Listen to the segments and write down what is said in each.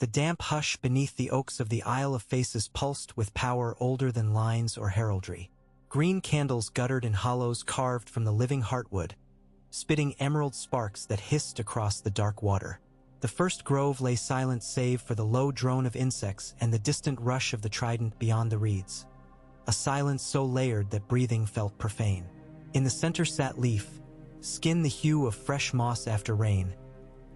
The damp hush beneath the oaks of the Isle of Faces pulsed with power older than lines or heraldry. Green candles guttered in hollows carved from the living heartwood, spitting emerald sparks that hissed across the dark water. The first grove lay silent save for the low drone of insects and the distant rush of the trident beyond the reeds. A silence so layered that breathing felt profane. In the center sat Leaf, skin the hue of fresh moss after rain,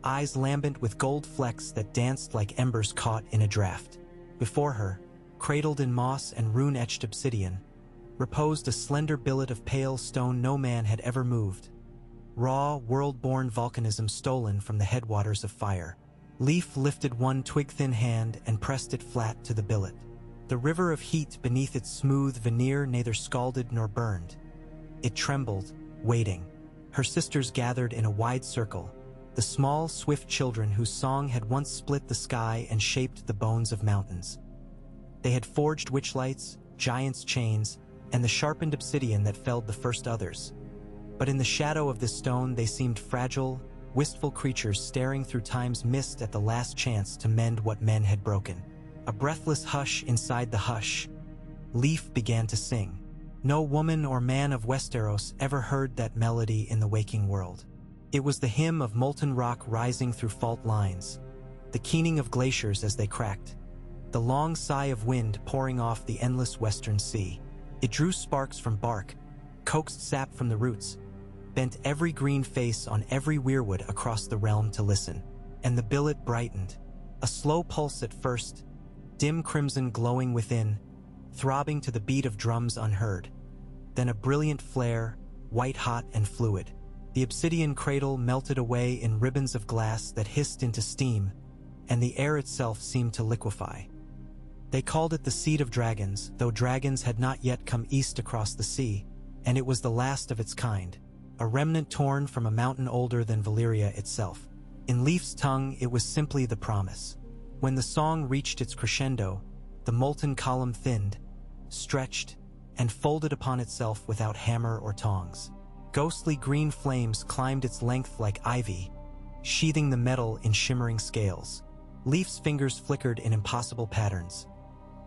eyes lambent with gold flecks that danced like embers caught in a draught. Before her, cradled in moss and rune-etched obsidian, reposed a slender billet of pale stone no man had ever moved. Raw, world-born volcanism stolen from the headwaters of fire. Leaf lifted one twig-thin hand and pressed it flat to the billet. The river of heat beneath its smooth veneer neither scalded nor burned. It trembled, waiting. Her sisters gathered in a wide circle, the small, swift children whose song had once split the sky and shaped the bones of mountains. They had forged witchlights, giants' chains, and the sharpened obsidian that felled the first others. But in the shadow of this stone they seemed fragile, wistful creatures staring through time's mist at the last chance to mend what men had broken. A breathless hush inside the hush. Leaf began to sing. No woman or man of Westeros ever heard that melody in the waking world. It was the hymn of molten rock rising through fault lines, the keening of glaciers as they cracked, the long sigh of wind pouring off the endless western sea. It drew sparks from bark, coaxed sap from the roots, bent every green face on every weirwood across the realm to listen. And the billet brightened, a slow pulse at first, dim crimson glowing within, throbbing to the beat of drums unheard. Then a brilliant flare, white-hot and fluid. The obsidian cradle melted away in ribbons of glass that hissed into steam, and the air itself seemed to liquefy. They called it the Seed of Dragons, though dragons had not yet come east across the sea, and it was the last of its kind, a remnant torn from a mountain older than Valyria itself. In Leaf's tongue, it was simply the promise. When the song reached its crescendo, the molten column thinned, stretched, and folded upon itself without hammer or tongs. Ghostly green flames climbed its length like ivy, sheathing the metal in shimmering scales. Leaf's fingers flickered in impossible patterns.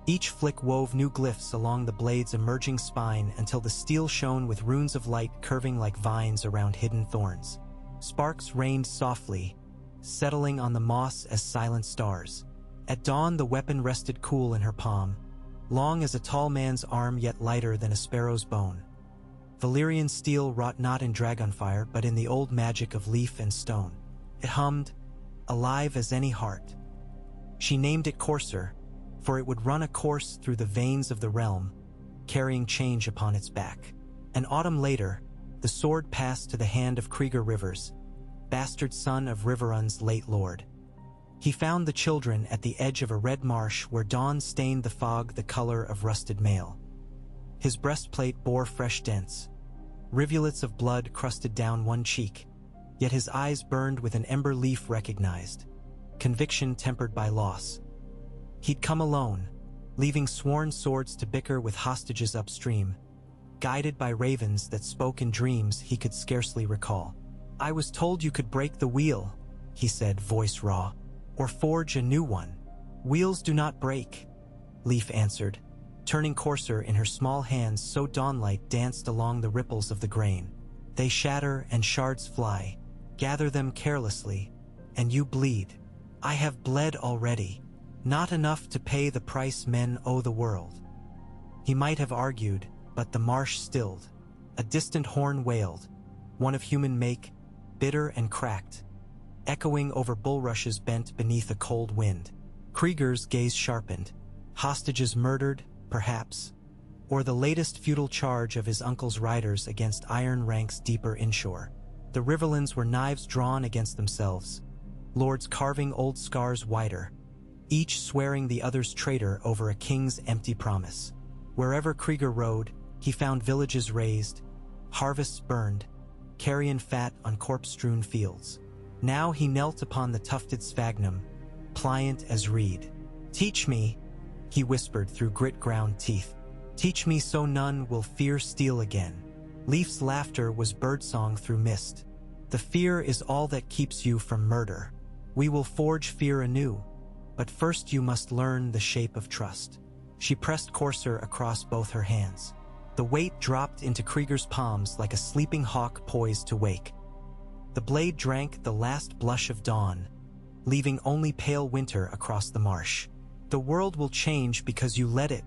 Each flick wove new glyphs along the blade's emerging spine until the steel shone with runes of light curving like vines around hidden thorns. Sparks rained softly, settling on the moss as silent stars. At dawn, the weapon rested cool in her palm, long as a tall man's arm yet lighter than a sparrow's bone. Valyrian steel wrought not in dragonfire but in the old magic of leaf and stone. It hummed, alive as any heart. She named it Courser, for it would run a course through the veins of the realm, carrying change upon its back. An autumn later, the sword passed to the hand of Kriegr Rivers, bastard son of Riverrun's late lord. He found the children at the edge of a red marsh where dawn stained the fog the color of rusted mail. His breastplate bore fresh dents. Rivulets of blood crusted down one cheek, yet his eyes burned with an ember Leaf recognized, conviction tempered by loss. He'd come alone, leaving sworn swords to bicker with hostages upstream, guided by ravens that spoke in dreams he could scarcely recall. "I was told you could break the wheel," he said, voice raw, "or forge a new one." "Wheels do not break," Leaf answered, turning coarser in her small hands so dawnlight danced along the ripples of the grain. "They shatter and shards fly. Gather them carelessly, and you bleed. I have bled already, not enough to pay the price men owe the world." He might have argued, but the marsh stilled. A distant horn wailed, one of human make, bitter and cracked, echoing over bulrushes bent beneath a cold wind. Krieger's gaze sharpened. Hostages murdered, perhaps, or the latest futile charge of his uncle's riders against iron ranks deeper inshore. The Riverlands were knives drawn against themselves, lords carving old scars wider, each swearing the other's traitor over a king's empty promise. Wherever Kriegr rode, he found villages razed, harvests burned, carrion fat on corpse-strewn fields. Now he knelt upon the tufted sphagnum, pliant as reed. "Teach me," he whispered through grit-ground teeth. "Teach me so none will fear steel again." Leaf's laughter was birdsong through mist. "The fear is all that keeps you from murder. We will forge fear anew. But first you must learn the shape of trust. She pressed Courser across both her hands. The weight dropped into Krieger's palms like a sleeping hawk poised to wake. The blade drank the last blush of dawn, leaving only pale winter across the marsh. The world will change because you let it,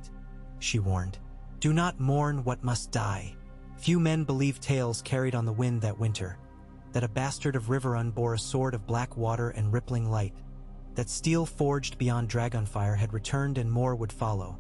she warned. Do not mourn what must die. Few men believed tales carried on the wind that winter, that a bastard of Riverrun bore a sword of black water and rippling light, that steel forged beyond dragonfire had returned and more would follow,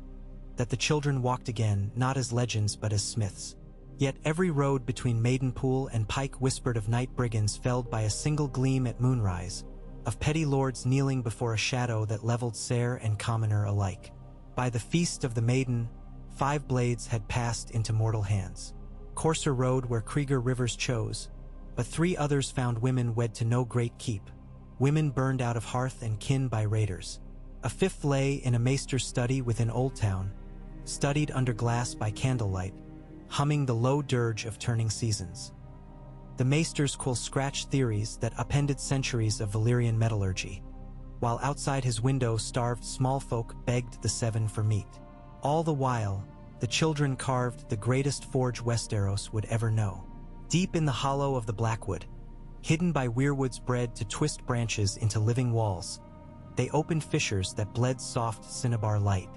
that the children walked again, not as legends but as smiths. Yet every road between Maidenpool and Pike whispered of night brigands felled by a single gleam at moonrise, of petty lords kneeling before a shadow that leveled Sere and commoner alike. By the feast of the Maiden, 5 blades had passed into mortal hands. Courser rode where Krieger rivers chose, but 3 others found women wed to no great keep, women burned out of hearth and kin by raiders. A 5th lay in a maester's study within Old Town, studied under glass by candlelight, humming the low dirge of turning seasons. The maester's quill scratched theories that upended centuries of Valyrian metallurgy, while outside his window starved small folk begged the 7 for meat. All the while, the children carved the greatest forge Westeros would ever know. Deep in the hollow of the Blackwood, hidden by weirwoods bred to twist branches into living walls, they opened fissures that bled soft cinnabar light.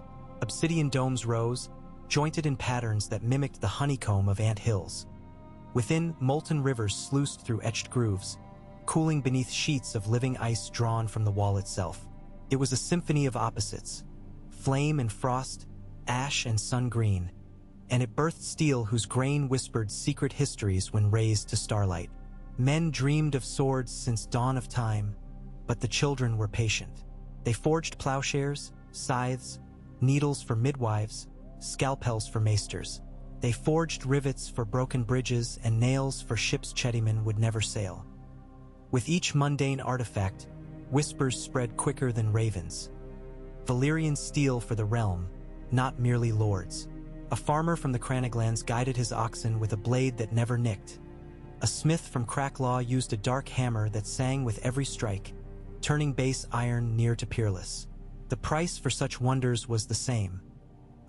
Obsidian domes rose, jointed in patterns that mimicked the honeycomb of ant hills. Within, molten rivers sluiced through etched grooves, cooling beneath sheets of living ice drawn from the wall itself. It was a symphony of opposites, flame and frost, ash and sun green, and it birthed steel whose grain whispered secret histories when raised to starlight. Men dreamed of swords since dawn of time, but the children were patient. They forged plowshares, scythes, needles for midwives, scalpels for maesters. They forged rivets for broken bridges and nails for ships Chettyman would never sail. With each mundane artifact, whispers spread quicker than ravens. Valyrian steel for the realm, not merely lords. A farmer from the Cranaglands guided his oxen with a blade that never nicked. A smith from Cracklaw used a dark hammer that sang with every strike, turning base iron near to peerless. The price for such wonders was the same,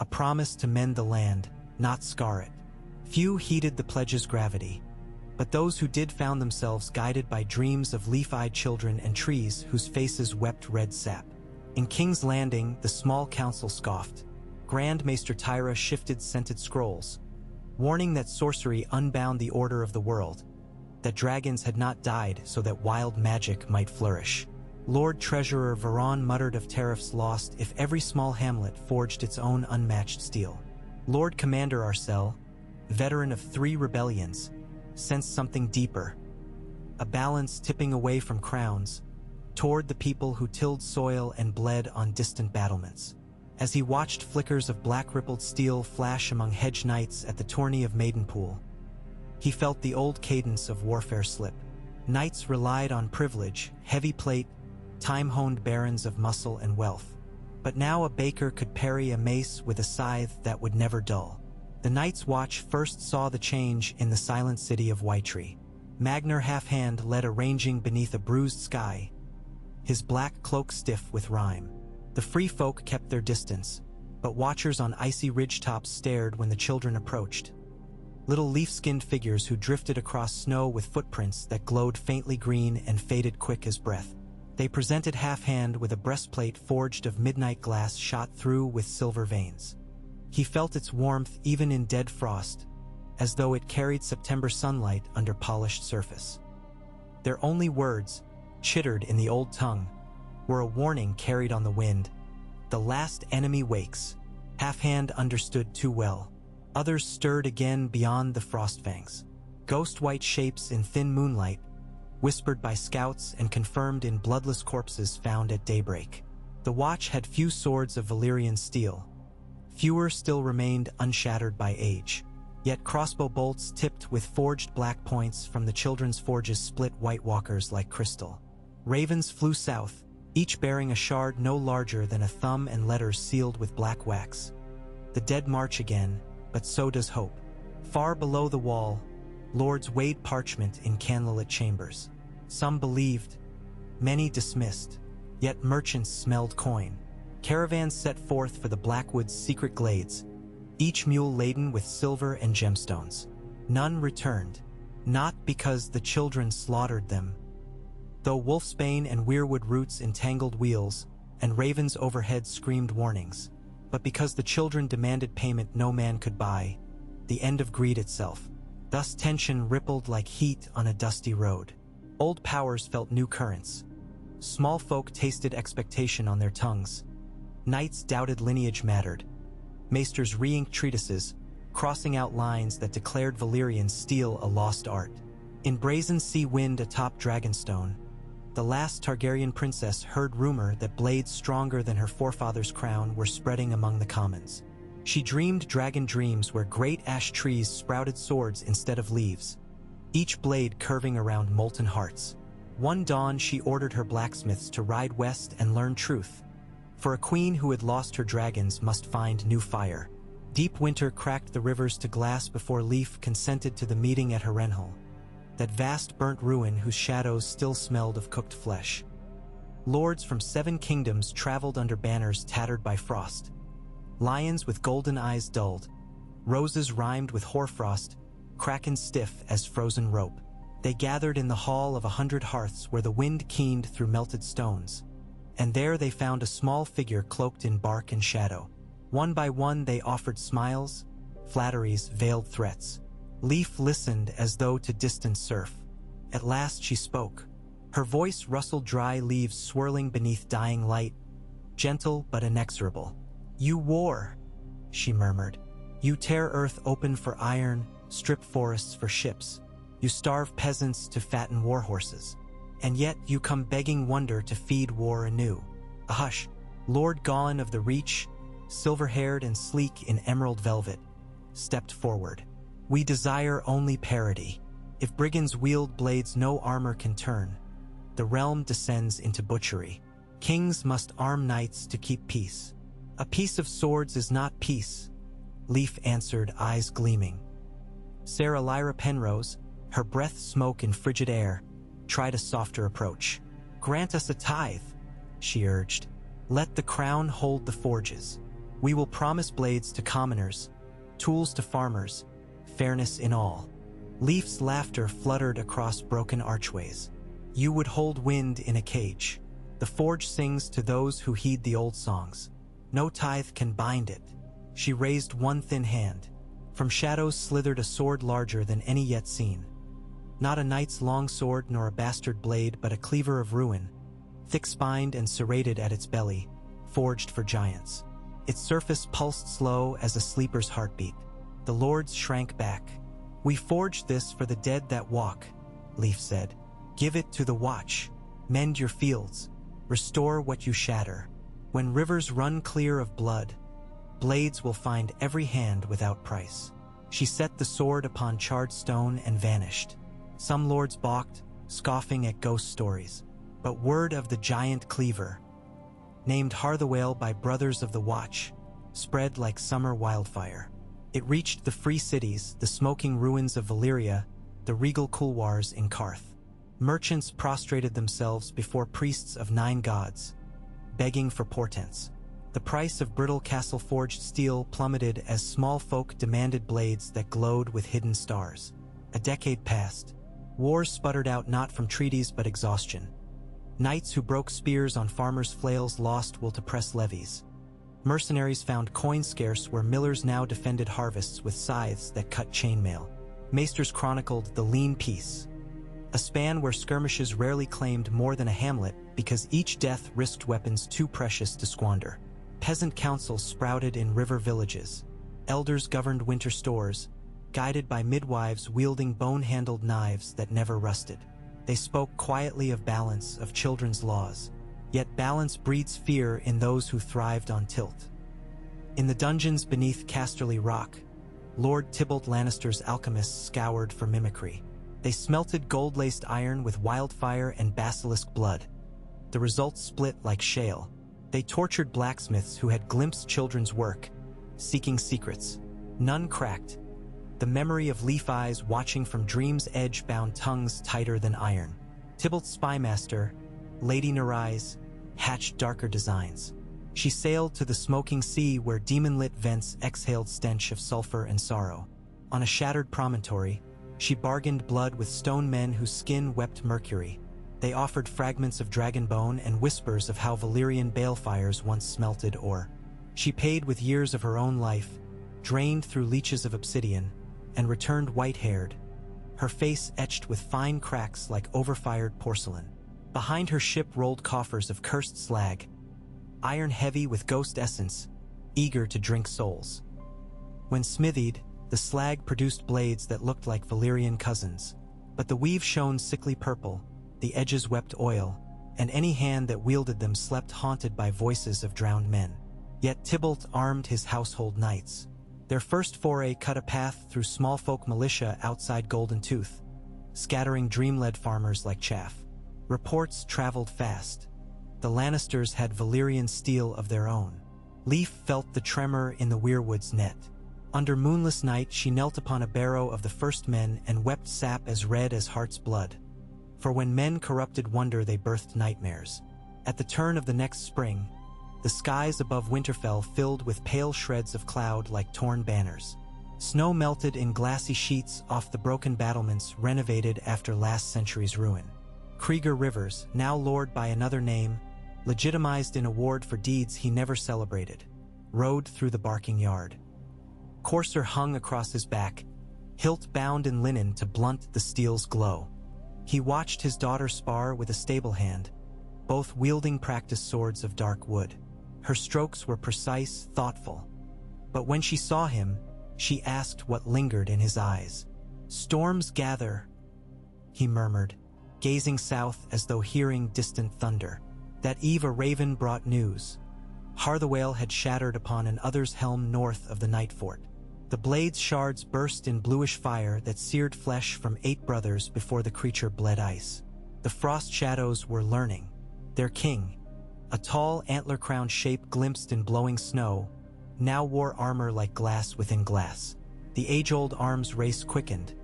a promise to mend the land, not scar it. Few heeded the pledge's gravity, but those who did found themselves guided by dreams of leaf-eyed children and trees whose faces wept red sap. In King's Landing, the small council scoffed. Grand Maester Tyra shifted scented scrolls, warning that sorcery unbound the order of the world, that dragons had not died so that wild magic might flourish. Lord Treasurer Varon muttered of tariffs lost if every small hamlet forged its own unmatched steel. Lord Commander Arcel, veteran of 3 rebellions, sensed something deeper, a balance tipping away from crowns, toward the people who tilled soil and bled on distant battlements. As he watched flickers of black-rippled steel flash among hedge knights at the tourney of Maidenpool, he felt the old cadence of warfare slip. Knights relied on privilege, heavy plate, time-honed barons of muscle and wealth. But now a baker could parry a mace with a scythe that would never dull. The Night's Watch first saw the change in the silent city of Whiteree. Magnar Halfhand led a ranging beneath a bruised sky, his black cloak stiff with rime. The free folk kept their distance, but watchers on icy ridgetops stared when the children approached. Little leaf-skinned figures who drifted across snow with footprints that glowed faintly green and faded quick as breath. They presented Halfhand with a breastplate forged of midnight glass shot through with silver veins. He felt its warmth even in dead frost, as though it carried September sunlight under polished surface. Their only words, chittered in the old tongue, were a warning carried on the wind. The last enemy wakes. Halfhand understood too well. Others stirred again beyond the frostfangs. Ghost-white shapes in thin moonlight, whispered by scouts and confirmed in bloodless corpses found at daybreak. The Watch had few swords of Valyrian steel. Fewer still remained unshattered by age. Yet crossbow bolts tipped with forged black points from the children's forges split White Walkers like crystal. Ravens flew south, each bearing a shard no larger than a thumb and letters sealed with black wax. The dead march again, but so does hope. Far below the wall, lords weighed parchment in candlelit chambers. Some believed, many dismissed, yet merchants smelled coin. Caravans set forth for the Blackwood's secret glades, each mule laden with silver and gemstones. None returned, not because the children slaughtered them, though wolfsbane and weirwood roots entangled wheels, and ravens overhead screamed warnings, but because the children demanded payment no man could buy, the end of greed itself. Thus tension rippled like heat on a dusty road. Old powers felt new currents. Small folk tasted expectation on their tongues. Knights doubted lineage mattered. Maesters re-inked treatises, crossing out lines that declared Valyrian steel a lost art. In brazen sea wind atop Dragonstone, the last Targaryen princess heard rumor that blades stronger than her forefather's crown were spreading among the commons. She dreamed dragon dreams where great ash trees sprouted swords instead of leaves, each blade curving around molten hearts. One dawn she ordered her blacksmiths to ride west and learn truth, for a queen who had lost her dragons must find new fire. Deep winter cracked the rivers to glass before Leaf consented to the meeting at Harrenhal, that vast burnt ruin whose shadows still smelled of cooked flesh. Lords from 7 kingdoms traveled under banners tattered by frost. Lions with golden eyes dulled, roses rhymed with hoarfrost, kraken stiff as frozen rope. They gathered in the hall of 100 hearths where the wind keened through melted stones, and there they found a small figure cloaked in bark and shadow. One by one they offered smiles, flatteries, veiled threats. Leaf listened as though to distant surf. At last she spoke. Her voice rustled dry leaves swirling beneath dying light, gentle but inexorable. "You war," she murmured. "You tear earth open for iron, strip forests for ships. You starve peasants to fatten war horses. And yet you come begging wonder to feed war anew." A hush. Lord Gawain of the Reach, silver-haired and sleek in emerald velvet, stepped forward. "We desire only parity. If brigands wield blades no armor can turn. The realm descends into butchery. Kings must arm knights to keep peace." "A piece of swords is not peace," Leaf answered, eyes gleaming. Sarah Lyra Penrose, her breath smoke in frigid air, tried a softer approach. "Grant us a tithe," she urged. "Let the crown hold the forges. We will promise blades to commoners, tools to farmers, fairness in all." Leaf's laughter fluttered across broken archways. "You would hold wind in a cage. The forge sings to those who heed the old songs. No tithe can bind it." She raised one thin hand. From shadows slithered a sword larger than any yet seen. Not a knight's long sword nor a bastard blade, but a cleaver of ruin, thick-spined and serrated at its belly, forged for giants. Its surface pulsed slow as a sleeper's heartbeat. The lords shrank back. "We forged this for the dead that walk," Leaf said. "Give it to the watch. Mend your fields. Restore what you shatter. When rivers run clear of blood, blades will find every hand without price." She set the sword upon charred stone and vanished. Some lords balked, scoffing at ghost stories. But word of the giant cleaver, named Harthawale by Brothers of the Watch, spread like summer wildfire. It reached the free cities, the smoking ruins of Valyria, the regal couloirs in Karth. Merchants prostrated themselves before priests of 9 gods, begging for portents. The price of brittle castle-forged steel plummeted as small folk demanded blades that glowed with hidden stars. A decade passed. Wars sputtered out not from treaties but exhaustion. Knights who broke spears on farmers' flails lost will to press levies. Mercenaries found coin scarce where millers now defended harvests with scythes that cut chainmail. Maesters chronicled the lean peace, a span where skirmishes rarely claimed more than a hamlet because each death risked weapons too precious to squander. Peasant councils sprouted in river villages. Elders governed winter stores, guided by midwives wielding bone-handled knives that never rusted. They spoke quietly of balance, of children's laws. Yet balance breeds fear in those who thrived on tilt. In the dungeons beneath Casterly Rock, Lord Tybalt Lannister's alchemists scoured for mimicry. They smelted gold-laced iron with wildfire and basilisk blood. The results split like shale. They tortured blacksmiths who had glimpsed children's work, seeking secrets. None cracked. The memory of Leaf Eyes watching from dream's edge bound tongues tighter than iron. Tybalt's spymaster, Lady Nerys, hatched darker designs. She sailed to the smoking sea where demon-lit vents exhaled stench of sulfur and sorrow. On a shattered promontory, she bargained blood with stone men whose skin wept mercury. They offered fragments of dragon bone and whispers of how Valyrian balefires once smelted ore. She paid with years of her own life, drained through leeches of obsidian, and returned white-haired, her face etched with fine cracks like overfired porcelain. Behind her ship rolled coffers of cursed slag, iron-heavy with ghost essence, eager to drink souls. When smithied, the slag produced blades that looked like Valyrian cousins, but the weave shone sickly purple, the edges wept oil, and any hand that wielded them slept haunted by voices of drowned men. Yet Tybalt armed his household knights. Their first foray cut a path through small folk militia outside Golden Tooth, scattering dream-led farmers like chaff. Reports traveled fast. The Lannisters had Valyrian steel of their own. Leaf felt the tremor in the weirwood's net. Under moonless night she knelt upon a barrow of the first men and wept sap as red as heart's blood. For when men corrupted wonder they birthed nightmares. At the turn of the next spring, the skies above Winterfell filled with pale shreds of cloud like torn banners. Snow melted in glassy sheets off the broken battlements renovated after last century's ruin. Krieger Rivers, now lord by another name, legitimized in award for deeds he never celebrated, rode through the barking yard. Courser hung across his back, hilt bound in linen to blunt the steel's glow. He watched his daughter spar with a stable hand, both wielding practice swords of dark wood. Her strokes were precise, thoughtful. But when she saw him, she asked what lingered in his eyes. "Storms gather," he murmured, gazing south as though hearing distant thunder. That eve a raven brought news. Harthawale had shattered upon an other's helm north of the night fort. The blade's shards burst in bluish fire that seared flesh from 8 brothers before the creature bled ice. The frost shadows were learning. Their king, a tall, antler-crowned shape glimpsed in blowing snow, now wore armor like glass within glass. The age-old arms race quickened,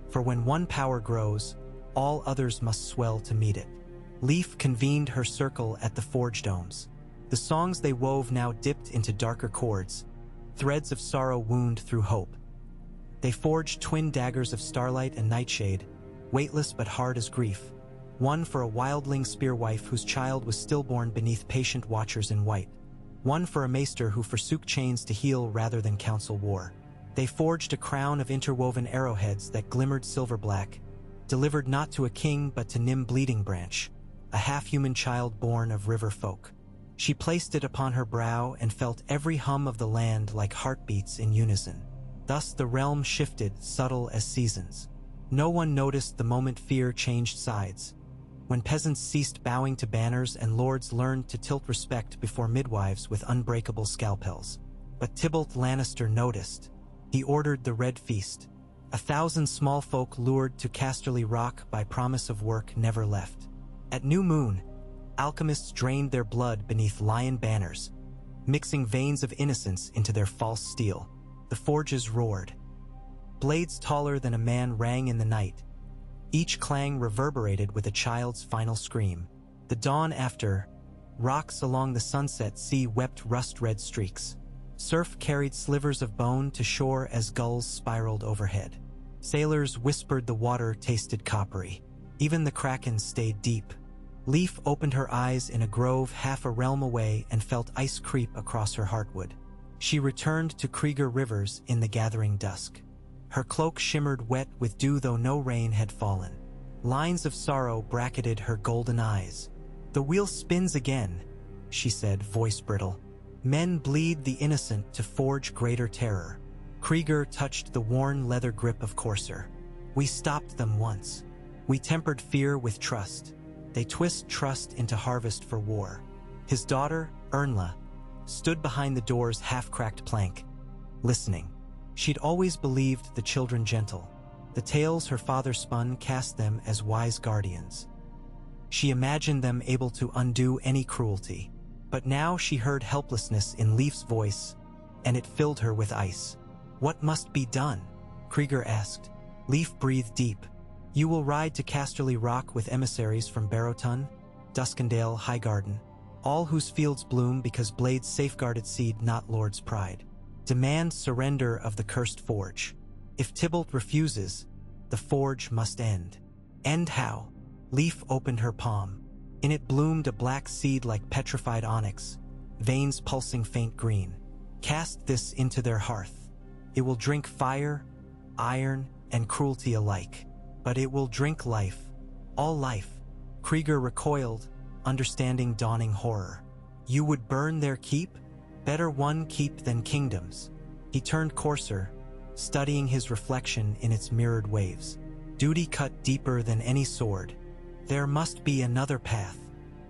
for when one power grows, all others must swell to meet it. Leaf convened her circle at the forge domes. The songs they wove now dipped into darker chords, threads of sorrow wound through hope. They forged twin daggers of starlight and nightshade, weightless but hard as grief. One for a wildling spearwife whose child was stillborn beneath patient watchers in white. One for a maester who forsook chains to heal rather than counsel war. They forged a crown of interwoven arrowheads that glimmered silver-black, delivered not to a king but to Nym Bleeding Branch, a half-human child born of river folk. She placed it upon her brow and felt every hum of the land like heartbeats in unison. Thus the realm shifted, subtle as seasons. No one noticed the moment fear changed sides, when peasants ceased bowing to banners and lords learned to tilt respect before midwives with unbreakable scalpels. But Tybalt Lannister noticed. He ordered the Red Feast. 1,000 small folk lured to Casterly Rock by promise of work never left. At new moon, alchemists drained their blood beneath lion banners, mixing veins of innocence into their false steel. The forges roared. Blades taller than a man rang in the night. Each clang reverberated with a child's final scream. The dawn after, rocks along the sunset sea wept rust-red streaks. Surf carried slivers of bone to shore as gulls spiraled overhead. Sailors whispered the water tasted coppery. Even the kraken stayed deep. Leaf opened her eyes in a grove half a realm away and felt ice creep across her heartwood. She returned to Krieger Rivers in the gathering dusk. Her cloak shimmered wet with dew though no rain had fallen. Lines of sorrow bracketed her golden eyes. "The wheel spins again," she said, voice brittle. "Men bleed the innocent to forge greater terror." Krieger touched the worn leather grip of Courser. "We stopped them once. We tempered fear with trust. They twist trust into harvest for war." His daughter, Ernla, stood behind the door's half-cracked plank, listening. She'd always believed the children gentle. The tales her father spun cast them as wise guardians. She imagined them able to undo any cruelty. But now she heard helplessness in Leaf's voice, and it filled her with ice. "What must be done?" Krieger asked. Leaf breathed deep. "You will ride to Casterly Rock with emissaries from Barrowton, Duskendale, Highgarden. All whose fields bloom because blades safeguarded seed, not lord's pride. Demand surrender of the cursed forge. If Tybalt refuses, the forge must end. End how? Leaf opened her palm. In it bloomed a black seed like petrified onyx, veins pulsing faint green. Cast this into their hearth. It will drink fire, iron, and cruelty alike. But it will drink life, all life. Krieger recoiled, understanding dawning horror. You would burn their keep? Better one keep than kingdoms. He turned courser, studying his reflection in its mirrored waves. Duty cut deeper than any sword. There must be another path.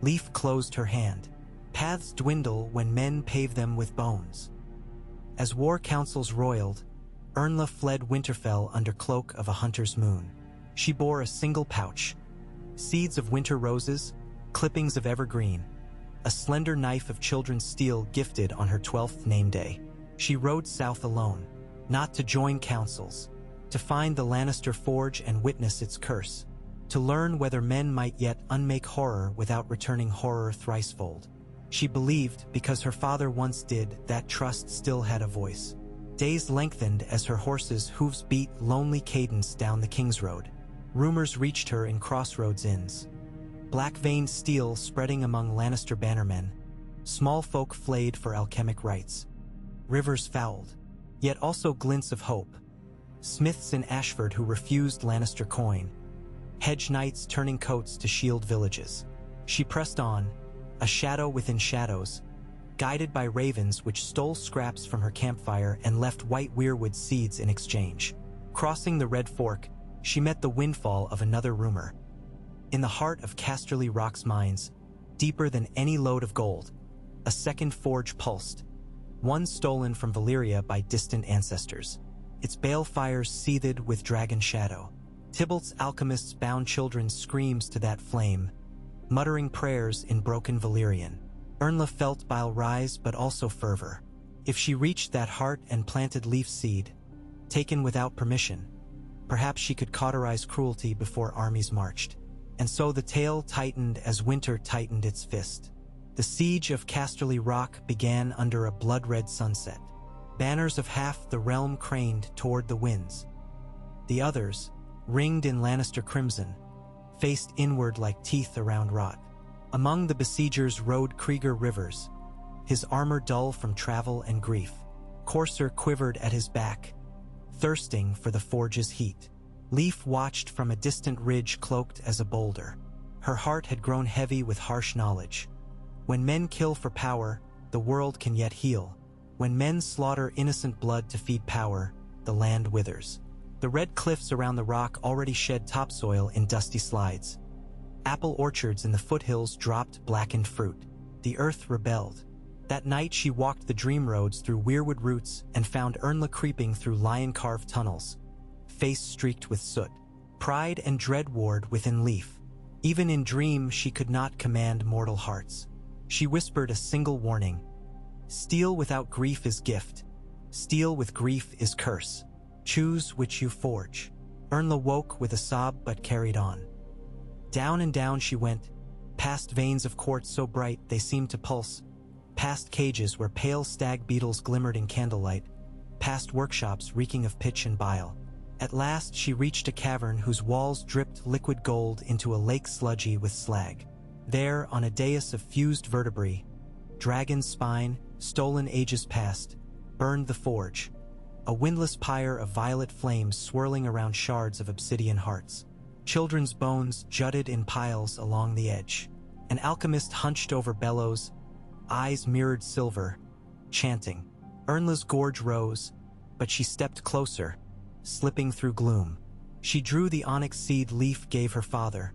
Leaf closed her hand. Paths dwindle when men pave them with bones. As war councils roiled, Ernla fled Winterfell under cloak of a hunter's moon. She bore a single pouch, seeds of winter roses, clippings of evergreen, a slender knife of children's steel gifted on her 12th name day. She rode south alone, not to join councils, to find the Lannister forge and witness its curse, to learn whether men might yet unmake horror without returning horror thricefold. She believed, because her father once did, that trust still had a voice. Days lengthened as her horse's hooves beat lonely cadence down the King's Road. Rumors reached her in crossroads inns. Black-veined steel spreading among Lannister bannermen. Small folk flayed for alchemic rites. Rivers fouled, yet also glints of hope. Smiths in Ashford who refused Lannister coin. Hedge knights turning coats to shield villages. She pressed on, a shadow within shadows, guided by ravens which stole scraps from her campfire and left white weirwood seeds in exchange. Crossing the Red Fork, she met the windfall of another rumor. In the heart of Casterly Rock's mines, deeper than any lode of gold, a second forge pulsed, one stolen from Valyria by distant ancestors. Its balefires seethed with dragon shadow. Tybalt's alchemists bound children's screams to that flame, muttering prayers in broken Valyrian. Ernla felt bile rise but also fervor. If she reached that heart and planted leaf seed, taken without permission, perhaps she could cauterize cruelty before armies marched. And so the tale tightened as winter tightened its fist. The siege of Casterly Rock began under a blood-red sunset. Banners of half the realm craned toward the winds. The others, ringed in Lannister crimson, faced inward like teeth around rot. Among the besiegers rode Krieger Rivers, his armor dull from travel and grief. Courser quivered at his back, thirsting for the forge's heat. Leaf watched from a distant ridge cloaked as a boulder. Her heart had grown heavy with harsh knowledge. When men kill for power, the world can yet heal. When men slaughter innocent blood to feed power, the land withers. The red cliffs around the rock already shed topsoil in dusty slides. Apple orchards in the foothills dropped blackened fruit. The earth rebelled. That night she walked the dream roads through weirwood roots and found Ernla creeping through lion-carved tunnels, face streaked with soot. Pride and dread warred within Leaf. Even in dream she could not command mortal hearts. She whispered a single warning. Steel without grief is gift. Steel with grief is curse. Choose which you forge. Ernla woke with a sob but carried on. Down and down she went, past veins of quartz so bright they seemed to pulse, past cages where pale stag beetles glimmered in candlelight, past workshops reeking of pitch and bile. At last she reached a cavern whose walls dripped liquid gold into a lake sludgy with slag. There, on a dais of fused vertebrae, dragon's spine, stolen ages past, burned the forge, a windless pyre of violet flames swirling around shards of obsidian hearts. Children's bones jutted in piles along the edge. An alchemist hunched over bellows, eyes mirrored silver, chanting. Ernla's gorge rose, but she stepped closer, slipping through gloom. She drew the onyx seed Leaf gave her father,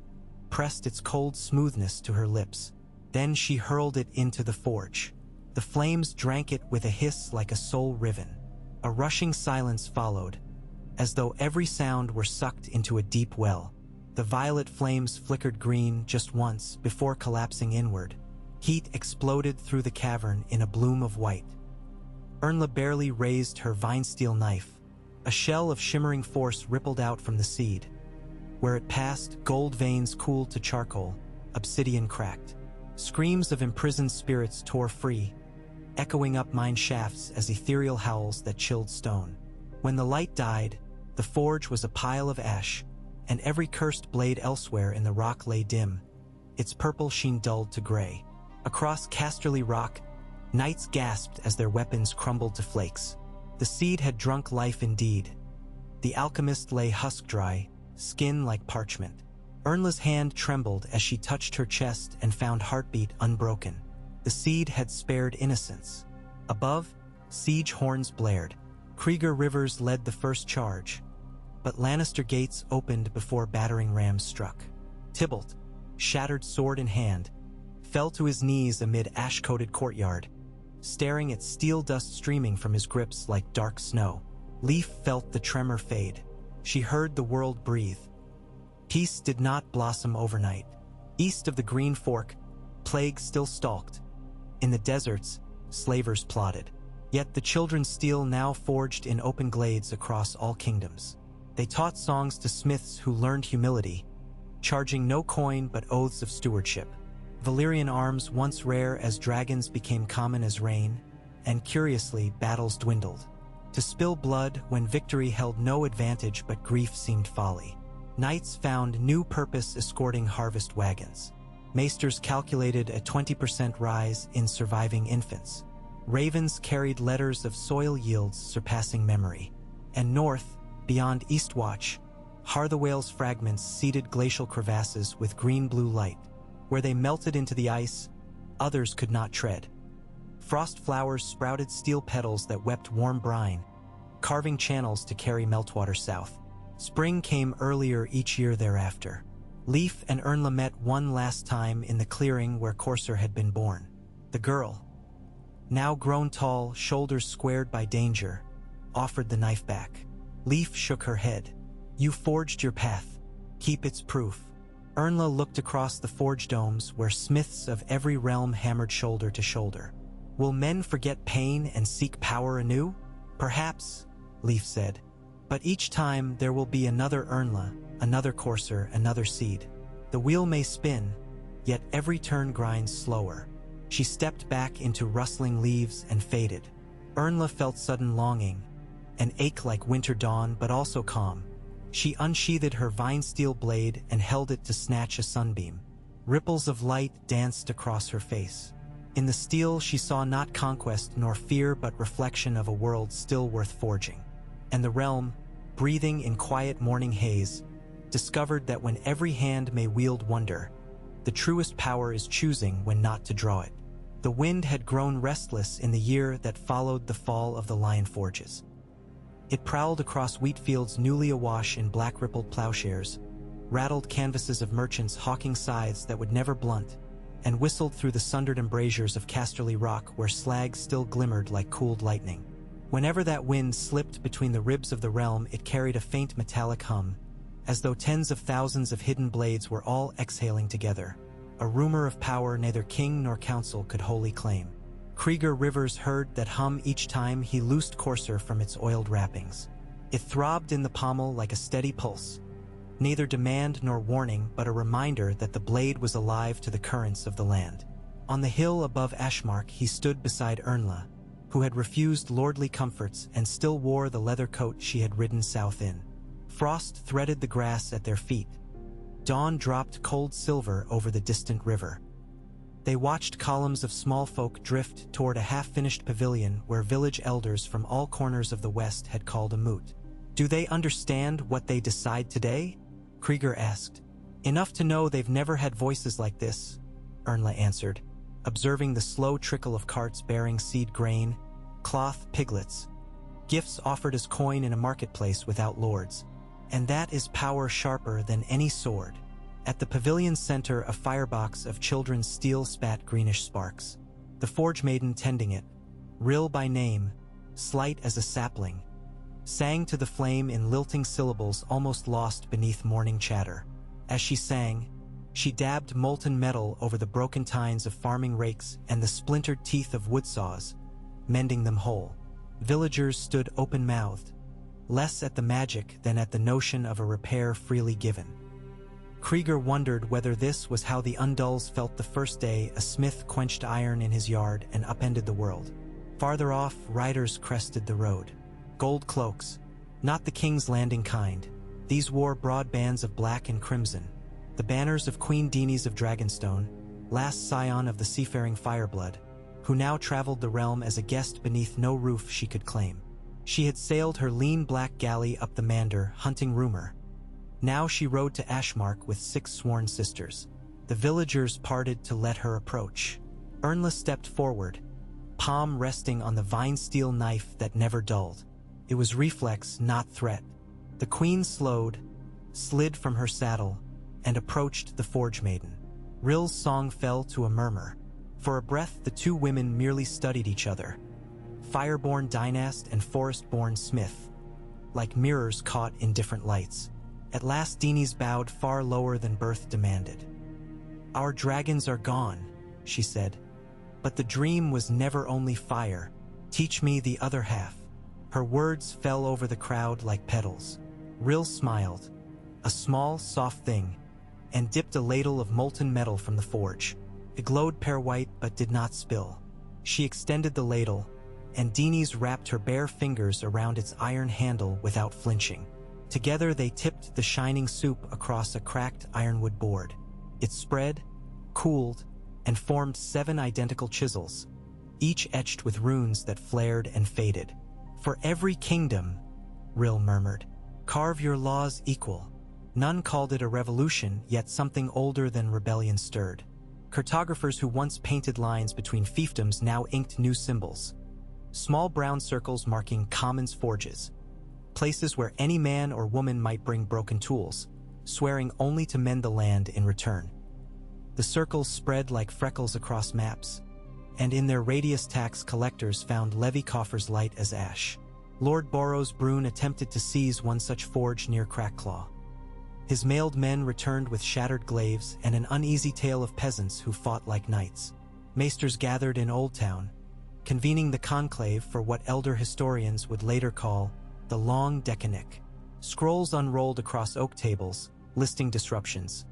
pressed its cold smoothness to her lips. Then she hurled it into the forge. The flames drank it with a hiss like a soul riven. A rushing silence followed, as though every sound were sucked into a deep well. The violet flames flickered green just once before collapsing inward. Heat exploded through the cavern in a bloom of white. Ernla barely raised her vine-steel knife. A shell of shimmering force rippled out from the seed. Where it passed, gold veins cooled to charcoal, obsidian cracked. Screams of imprisoned spirits tore free, echoing up mine shafts as ethereal howls that chilled stone. When the light died, the forge was a pile of ash, and every cursed blade elsewhere in the rock lay dim, its purple sheen dulled to gray. Across Casterly Rock, knights gasped as their weapons crumbled to flakes. The seed had drunk life indeed. The alchemist lay husk-dry, skin like parchment. Ernla's hand trembled as she touched her chest and found heartbeat unbroken. The seed had spared innocence. Above, siege horns blared. Krieger Rivers led the first charge, but Lannister gates opened before battering rams struck. Tybalt, shattered sword in hand, fell to his knees amid ash-coated courtyard, staring at steel dust streaming from his grips like dark snow. Leaf felt the tremor fade. She heard the world breathe. Peace did not blossom overnight. East of the Green Fork, plague still stalked. In the deserts, slavers plodded. Yet the children's steel now forged in open glades across all kingdoms. They taught songs to smiths who learned humility, charging no coin but oaths of stewardship. Valyrian arms, once rare as dragons, became common as rain, and curiously, battles dwindled. To spill blood when victory held no advantage but grief seemed folly. Knights found new purpose escorting harvest wagons. Maesters calculated a 20% rise in surviving infants. Ravens carried letters of soil yields surpassing memory. And north, beyond Eastwatch, Harthawale's fragments seeded glacial crevasses with green-blue light. Where they melted into the ice, others could not tread. Frost flowers sprouted steel petals that wept warm brine, carving channels to carry meltwater south. Spring came earlier each year thereafter. Leaf and Ernla met one last time in the clearing where Corsair had been born. The girl, now grown tall, shoulders squared by danger, offered the knife back. Leaf shook her head. You forged your path. Keep its proof. Ernla looked across the forge domes where smiths of every realm hammered shoulder to shoulder. Will men forget pain and seek power anew? Perhaps, Leaf said. But each time there will be another Ernla, another Corsair, another seed. The wheel may spin, yet every turn grinds slower. She stepped back into rustling leaves and faded. Ernla felt sudden longing, an ache like winter dawn but also calm. She unsheathed her vine-steel blade and held it to snatch a sunbeam. Ripples of light danced across her face. In the steel she saw not conquest nor fear but reflection of a world still worth forging. And the realm, breathing in quiet morning haze, discovered that when every hand may wield wonder, the truest power is choosing when not to draw it. The wind had grown restless in the year that followed the fall of the Lion Forges. It prowled across wheat fields newly awash in black-rippled plowshares, rattled canvases of merchants hawking scythes that would never blunt, and whistled through the sundered embrasures of Casterly Rock where slag still glimmered like cooled lightning. Whenever that wind slipped between the ribs of the realm, it carried a faint metallic hum, as though tens of thousands of hidden blades were all exhaling together, a rumor of power neither king nor council could wholly claim. Krieger Rivers heard that hum each time he loosed Corsair from its oiled wrappings. It throbbed in the pommel like a steady pulse, neither demand nor warning but a reminder that the blade was alive to the currents of the land. On the hill above Ashmark he stood beside Ernla, who had refused lordly comforts and still wore the leather coat she had ridden south in. Frost threaded the grass at their feet. Dawn dropped cold silver over the distant river. They watched columns of small folk drift toward a half-finished pavilion where village elders from all corners of the west had called a moot. Do they understand what they decide today? Krieger asked. Enough to know they've never had voices like this, Ernla answered, observing the slow trickle of carts bearing seed grain, cloth, piglets, gifts offered as coin in a marketplace without lords. And that is power sharper than any sword. At the pavilion's center, a firebox of children's steel spat greenish sparks. The forge maiden tending it, Rill by name, slight as a sapling, sang to the flame in lilting syllables almost lost beneath morning chatter. As she sang, she dabbed molten metal over the broken tines of farming rakes and the splintered teeth of wood saws, mending them whole. Villagers stood open-mouthed, less at the magic than at the notion of a repair freely given. Krieger wondered whether this was how the Undulls felt the first day a smith quenched iron in his yard and upended the world. Farther off, riders crested the road. Gold cloaks, not the King's Landing kind. These wore broad bands of black and crimson, the banners of Queen Denis of Dragonstone, last scion of the seafaring Fireblood, who now traveled the realm as a guest beneath no roof she could claim. She had sailed her lean black galley up the Mander, hunting rumor. Now she rode to Ashmark with 6 sworn sisters. The villagers parted to let her approach. Ernla stepped forward, palm resting on the vine-steel knife that never dulled. It was reflex, not threat. The queen slowed, slid from her saddle, and approached the Forge Maiden. Rill's song fell to a murmur. For a breath, the two women merely studied each other. Fireborn dynast and forest-born smith, like mirrors caught in different lights. At last Denis bowed far lower than birth demanded. "Our dragons are gone," she said. "But the dream was never only fire. Teach me the other half." Her words fell over the crowd like petals. Rill smiled, a small, soft thing, and dipped a ladle of molten metal from the forge. It glowed pear-white but did not spill. She extended the ladle, and Denis wrapped her bare fingers around its iron handle without flinching. Together they tipped the shining soup across a cracked ironwood board. It spread, cooled, and formed 7 identical chisels, each etched with runes that flared and faded. "For every kingdom," Rill murmured, "carve your laws equal." None called it a revolution, yet something older than rebellion stirred. Cartographers who once painted lines between fiefdoms now inked new symbols. Small brown circles marking commons' forges, places where any man or woman might bring broken tools, swearing only to mend the land in return. The circles spread like freckles across maps, and in their radius tax collectors found levy coffers light as ash. Lord Boros Brune attempted to seize one such forge near Crackclaw. His mailed men returned with shattered glaives and an uneasy tale of peasants who fought like knights. Maesters gathered in Old Town, convening the conclave for what elder historians would later call the Long Decanic. Scrolls unrolled across oak tables, listing disruptions.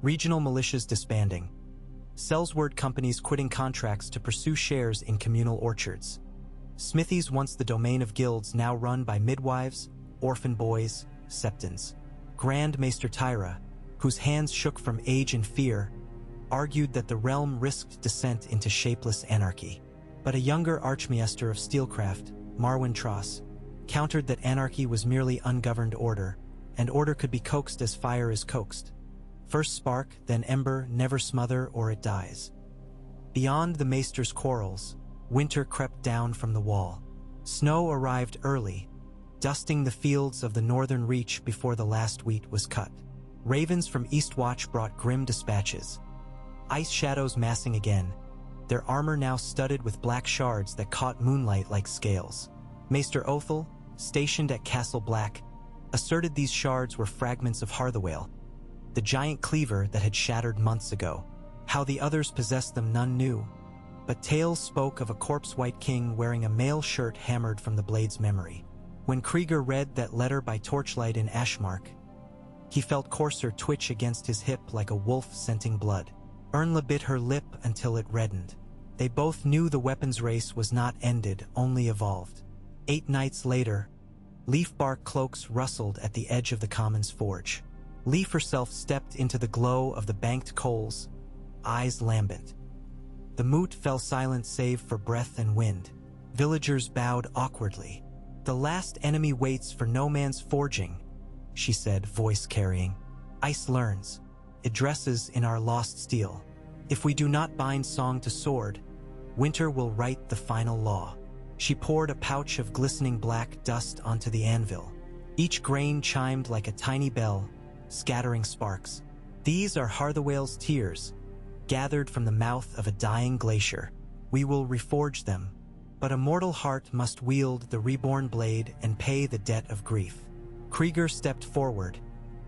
Regional militias disbanding. Sellsword companies quitting contracts to pursue shares in communal orchards. Smithies, once the domain of guilds, now run by midwives, orphan boys, septons. Grand Maester Tyra, whose hands shook from age and fear, argued that the realm risked descent into shapeless anarchy. But a younger Archmaester of Steelcraft, Marwyn Tross, countered that anarchy was merely ungoverned order, and order could be coaxed as fire is coaxed. First spark, then ember, never smother or it dies. Beyond the Maester's quarrels, winter crept down from the wall. Snow arrived early, dusting the fields of the northern reach before the last wheat was cut. Ravens from Eastwatch brought grim dispatches. Ice shadows massing again, their armor now studded with black shards that caught moonlight like scales. Maester Othel, stationed at Castle Black, asserted these shards were fragments of Harthawale, the giant cleaver that had shattered months ago. How the others possessed them none knew, but tales spoke of a corpse-white king wearing a mail shirt hammered from the blade's memory. When Krieger read that letter by torchlight in Ashmark, he felt Corsair twitch against his hip like a wolf scenting blood. Ernla bit her lip until it reddened. They both knew the weapons race was not ended, only evolved. 8 nights later, leaf-bark cloaks rustled at the edge of the Commons Forge. Leaf herself stepped into the glow of the banked coals, eyes lambent. The moot fell silent save for breath and wind. Villagers bowed awkwardly. "The last enemy waits for no man's forging," she said, voice carrying. "Ice learns. It dresses in our lost steel. If we do not bind song to sword, winter will write the final law." She poured a pouch of glistening black dust onto the anvil. Each grain chimed like a tiny bell, scattering sparks. "These are Harthawale's tears, gathered from the mouth of a dying glacier. We will reforge them, but a mortal heart must wield the reborn blade and pay the debt of grief." Krieger stepped forward,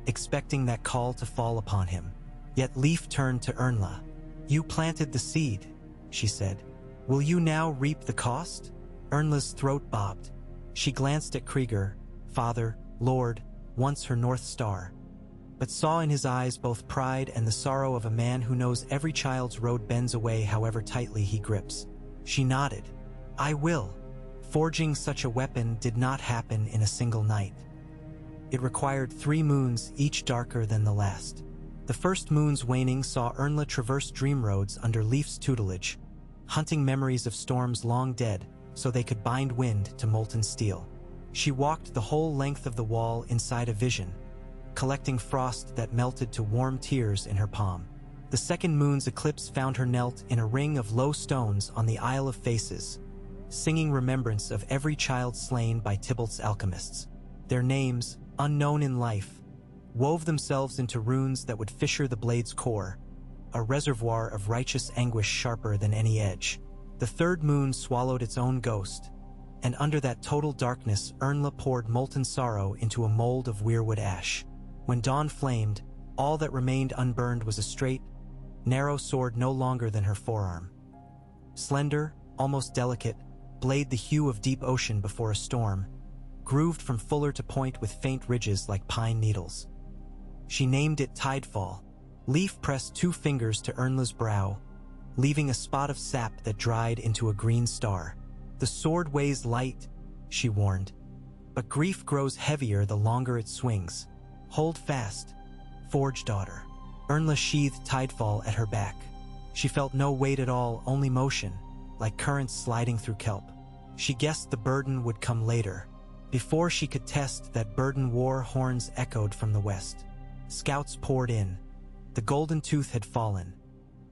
expecting that call to fall upon him. Yet Leaf turned to Ernla. "You planted the seed," she said. "Will you now reap the cost?" Ernla's throat bobbed. She glanced at Krieger, father, lord, once her North Star. but saw in his eyes both pride and the sorrow of a man who knows every child's road bends away however tightly he grips. She nodded. "I will." Forging such a weapon did not happen in a single night. It required 3 moons, each darker than the last. The first moon's waning saw Ernla traverse dream roads under Leif's tutelage, hunting memories of storms long dead so they could bind wind to molten steel. She walked the whole length of the wall inside a vision, collecting frost that melted to warm tears in her palm. The second moon's eclipse found her knelt in a ring of low stones on the Isle of Faces, singing remembrance of every child slain by Tybalt's alchemists. Their names, unknown in life, wove themselves into runes that would fissure the blade's core, a reservoir of righteous anguish sharper than any edge. The third moon swallowed its own ghost, and under that total darkness Ernla poured molten sorrow into a mold of weirwood ash. When dawn flamed, all that remained unburned was a straight, narrow sword no longer than her forearm. Slender, almost delicate, blade the hue of deep ocean before a storm, grooved from fuller to point with faint ridges like pine needles. She named it Tidefall. Leif pressed 2 fingers to Ernla's brow, leaving a spot of sap that dried into a green star. "The sword weighs light," she warned, "but grief grows heavier the longer it swings. Hold fast, Forge daughter." Ernla sheathed Tidefall at her back. She felt no weight at all, only motion, like currents sliding through kelp. She guessed the burden would come later. Before she could test that burden, war horns echoed from the west. Scouts poured in. The Golden Tooth had fallen.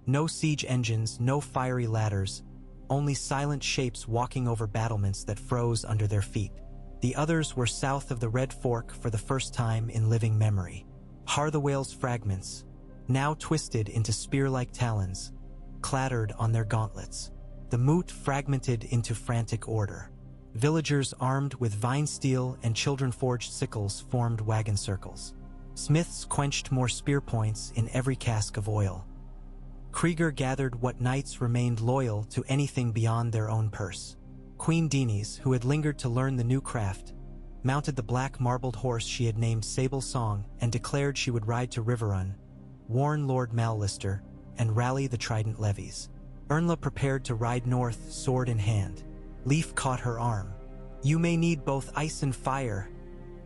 No siege engines, no fiery ladders, only silent shapes walking over battlements that froze under their feet. The others were south of the Red Fork for the first time in living memory. Harthawale's fragments, now twisted into spear-like talons, clattered on their gauntlets. The moot fragmented into frantic order. Villagers armed with vine steel and children-forged sickles formed wagon circles. Smiths quenched more spear points in every cask of oil. Krieger gathered what knights remained loyal to anything beyond their own purse. Queen Dini's, who had lingered to learn the new craft, mounted the black marbled horse she had named Sable Song and declared she would ride to Riverrun, warn Lord Mallister, and rally the Trident levies. Ernla prepared to ride north, sword in hand. Leif caught her arm. "You may need both ice and fire,"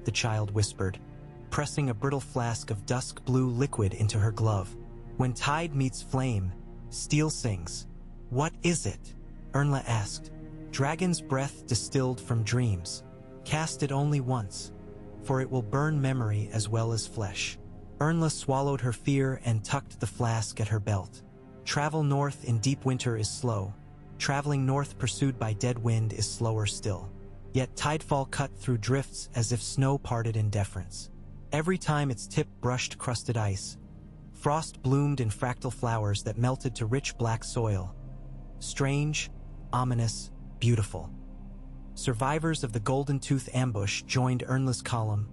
the child whispered, pressing a brittle flask of dusk blue liquid into her glove. "When tide meets flame, steel sings." "What is it?" Ernla asked. "Dragon's breath distilled from dreams. Cast it only once, for it will burn memory as well as flesh." Ernla swallowed her fear and tucked the flask at her belt. Travel north in deep winter is slow. Traveling north pursued by dead wind is slower still. Yet Tidefall cut through drifts as if snow parted in deference. Every time its tip brushed crusted ice, frost bloomed in fractal flowers that melted to rich black soil. Strange, ominous, beautiful. Survivors of the Golden Tooth ambush joined Ernla's column,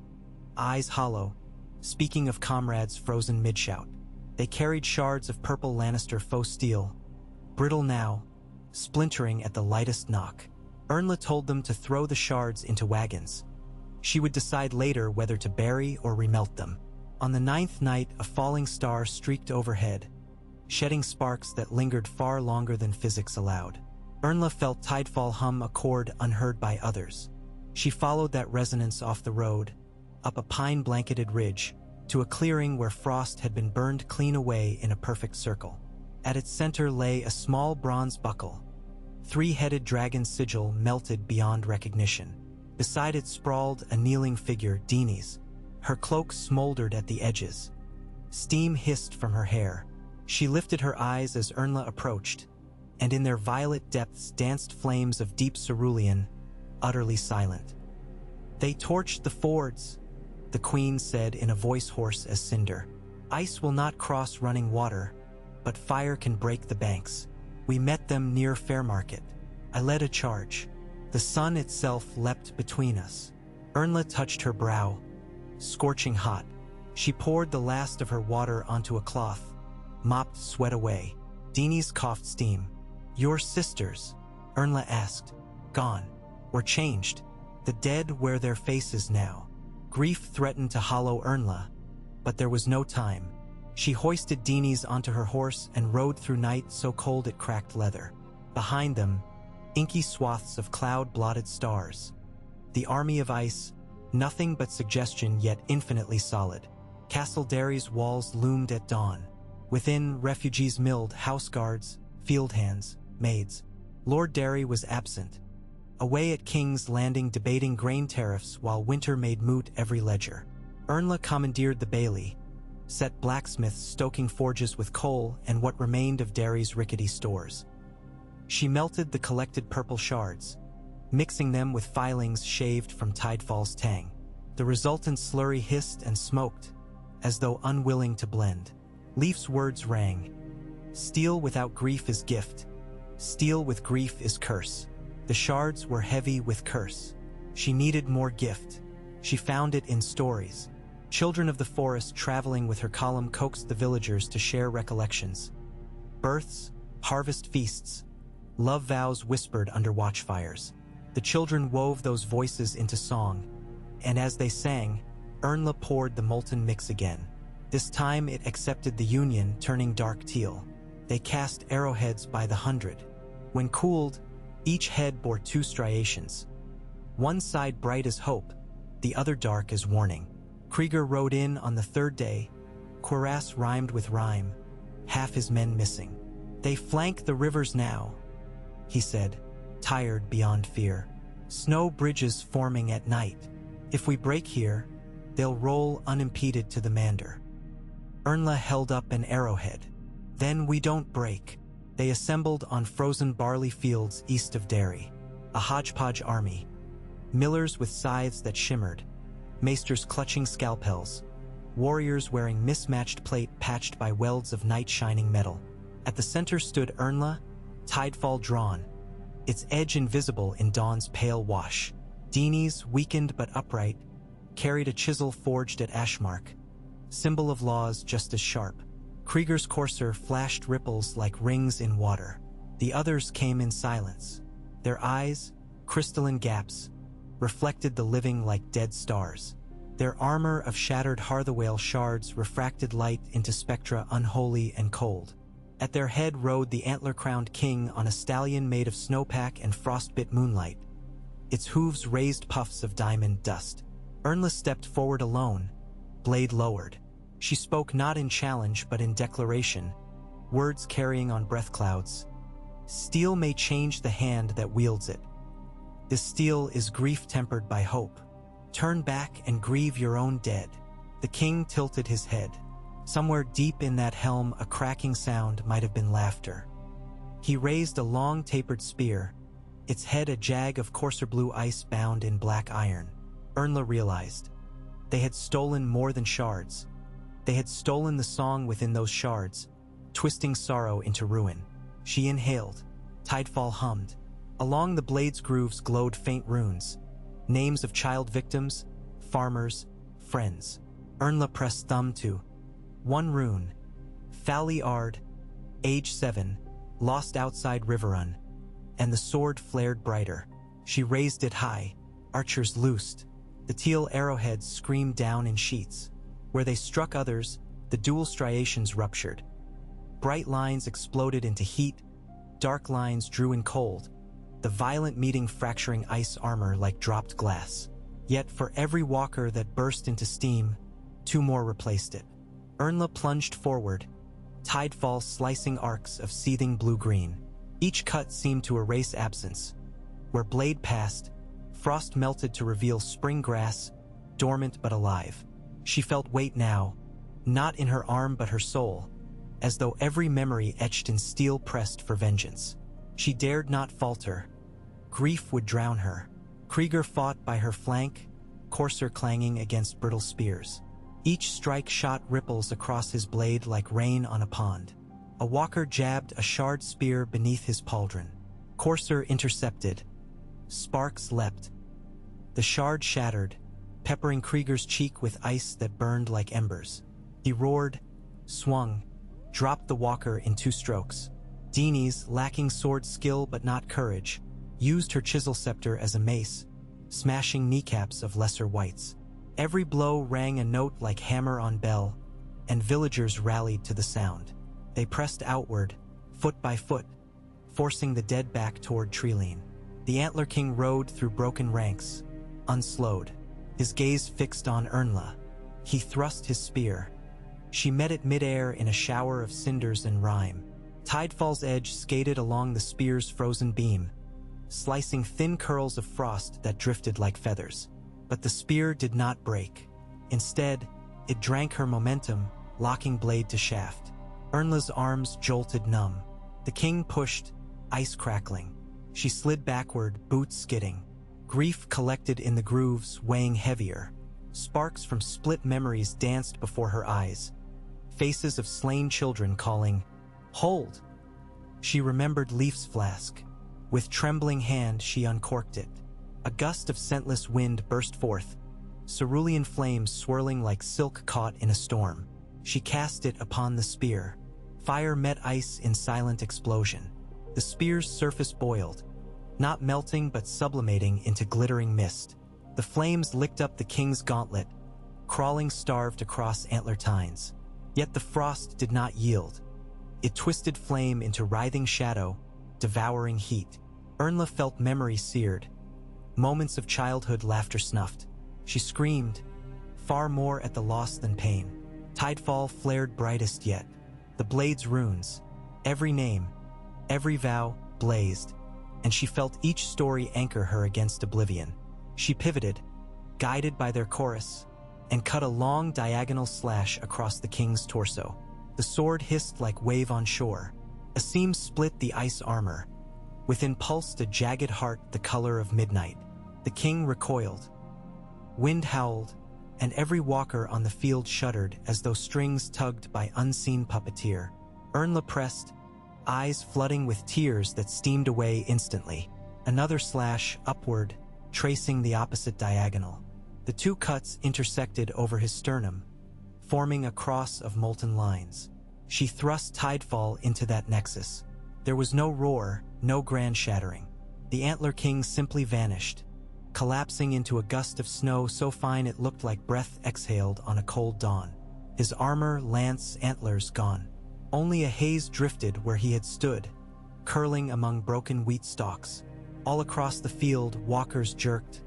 eyes hollow, speaking of comrades frozen mid-shout. They carried shards of purple Lannister faux steel, brittle now, splintering at the lightest knock. Ernla told them to throw the shards into wagons. She would decide later whether to bury or remelt them. On the 9th night, a falling star streaked overhead, shedding sparks that lingered far longer than physics allowed. Ernla felt Tidefall hum a chord unheard by others. She followed that resonance off the road, up a pine-blanketed ridge, to a clearing where frost had been burned clean away in a perfect circle. At its center lay a small bronze buckle, 3-headed dragon sigil melted beyond recognition. Beside it sprawled a kneeling figure, Dini's. Her cloak smoldered at the edges. Steam hissed from her hair. She lifted her eyes as Ernla approached, and in their violet depths danced flames of deep cerulean, utterly silent. "They torched the fords," the queen said in a voice hoarse as cinder. "Ice will not cross running water, but fire can break the banks. We met them near Fairmarket. I led a charge. The sun itself leapt between us." Ernla touched her brow, scorching hot. She poured the last of her water onto a cloth, mopped sweat away. Dini's coughed steam. "Your sisters?" Ernla asked. "Gone. Or changed. The dead wear their faces now." Grief threatened to hollow Ernla, But there was no time. She hoisted Dini's onto her horse and rode through night so cold it cracked leather. Behind them, inky swaths of cloud-blotted stars. The army of ice, nothing but suggestion yet infinitely solid. Castle Derry's walls loomed at dawn. Within, refugees milled, house guards, field hands, maids. Lord Derry was absent, away at King's Landing debating grain tariffs while winter made moot every ledger. Ernla commandeered the bailey, set blacksmiths stoking forges with coal and what remained of Derry's rickety stores. She melted the collected purple shards, mixing them with filings shaved from Tidefall's tang. The resultant slurry hissed and smoked, as though unwilling to blend. Leaf's words rang. Steel without grief is gift. Steel with grief is curse. The shards were heavy with curse. She needed more gift. She found it in stories. Children of the forest traveling with her column coaxed the villagers to share recollections. Births, harvest feasts, love vows whispered under watchfires. The children wove those voices into song, and as they sang, Ernla poured the molten mix again. This time it accepted the union, turning dark teal. They cast arrowheads by the 100. When cooled, each head bore 2 striations. One side bright as hope, the other dark as warning. Krieger rode in on the 3rd day. Cuirass rhymed with rhyme, half his men missing. They flank the rivers now, he said, tired beyond fear. Snow bridges forming at night. If we break here, they'll roll unimpeded to the Mander. Ernla held up an arrowhead. Then we don't break. They assembled on frozen barley fields east of Derry. A hodgepodge army. Millers with scythes that shimmered. Maesters clutching scalpels. Warriors wearing mismatched plate patched by welds of night-shining metal. At the center stood Ernla, Tidefall drawn, its edge invisible in dawn's pale wash. Dini's, weakened but upright, carried a chisel forged at Ashmark, symbol of laws just as sharp. Krieger's courser flashed ripples like rings in water. The others came in silence. Their eyes, crystalline gaps, reflected the living like dead stars. Their armor of shattered Harthawale shards refracted light into spectra unholy and cold. At their head rode the antler-crowned king on a stallion made of snowpack and frostbit moonlight, its hooves raised puffs of diamond dust. Ernla stepped forward alone, blade lowered. She spoke not in challenge but in declaration, words carrying on breath clouds. Steel may change the hand that wields it. This steel is grief tempered by hope. Turn back and grieve your own dead. The king tilted his head. Somewhere deep in that helm a cracking sound might have been laughter. He raised a long tapered spear, its head a jag of coarser blue ice bound in black iron. Ernla realized. They had stolen more than shards. They had stolen the song within those shards, twisting sorrow into ruin. She inhaled. Tidefall hummed. Along the blade's grooves glowed faint runes, names of child victims, farmers, friends. Ernla pressed thumb to one rune. Fally Ard, age 7, lost outside Riverrun, and the sword flared brighter. She raised it high, archers loosed. The teal arrowheads screamed down in sheets. Where they struck others, the dual striations ruptured. Bright lines exploded into heat, dark lines drew in cold, the violent meeting fracturing ice armor like dropped glass. Yet for every walker that burst into steam, 2 more replaced it. Ernla plunged forward, Tidefall slicing arcs of seething blue-green. Each cut seemed to erase absence. Where blade passed, frost melted to reveal spring grass, dormant but alive. She felt weight now, not in her arm but her soul, as though every memory etched in steel pressed for vengeance. She dared not falter. Grief would drown her. Krieger fought by her flank, courser clanging against brittle spears. Each strike shot ripples across his blade like rain on a pond. A walker jabbed a shard spear beneath his pauldron. Courser intercepted. Sparks leapt. The shard shattered, peppering Krieger's cheek with ice that burned like embers. He roared, swung, dropped the walker in 2 strokes. Dini's, lacking sword skill but not courage, used her chisel scepter as a mace, smashing kneecaps of lesser wights. Every blow rang a note like hammer on bell, and villagers rallied to the sound. They pressed outward, foot by foot, forcing the dead back toward Treeline. The Antler King rode through broken ranks, unslowed, his gaze fixed on Ernla. He thrust his spear. She met it midair in a shower of cinders and rime. Tidefall's edge skated along the spear's frozen beam, slicing thin curls of frost that drifted like feathers. But the spear did not break. Instead, it drank her momentum, locking blade to shaft. Ernla's arms jolted numb. The king pushed, ice crackling. She slid backward, boots skidding. Grief collected in the grooves, weighing heavier. Sparks from split memories danced before her eyes. Faces of slain children calling, "Hold!" She remembered Leaf's flask. With trembling hand, she uncorked it. A gust of scentless wind burst forth, cerulean flames swirling like silk caught in a storm. She cast it upon the spear. Fire met ice in silent explosion. The spear's surface boiled, not melting but sublimating into glittering mist. The flames licked up the king's gauntlet, crawling starved across antler tines. Yet the frost did not yield. It twisted flame into writhing shadow, devouring heat. Ernla felt memory seared. Moments of childhood laughter snuffed. She screamed, far more at the loss than pain. Tidefall flared brightest yet. The blade's runes, every name, every vow, blazed, and she felt each story anchor her against oblivion. She pivoted, guided by their chorus, and cut a long diagonal slash across the king's torso. The sword hissed like wave on shore. A seam split the ice armor. Within pulsed a jagged heart the color of midnight. The king recoiled. Wind howled, and every walker on the field shuddered as though strings tugged by unseen puppeteer. Ernla pressed, eyes flooding with tears that steamed away instantly. Another slash upward, tracing the opposite diagonal. The two cuts intersected over his sternum, forming a cross of molten lines. She thrust Tidefall into that nexus. There was no roar, no grand shattering. The Antler King simply vanished, collapsing into a gust of snow so fine it looked like breath exhaled on a cold dawn. His armor, lance, antlers gone. Only a haze drifted where he had stood, curling among broken wheat stalks. All across the field, walkers jerked,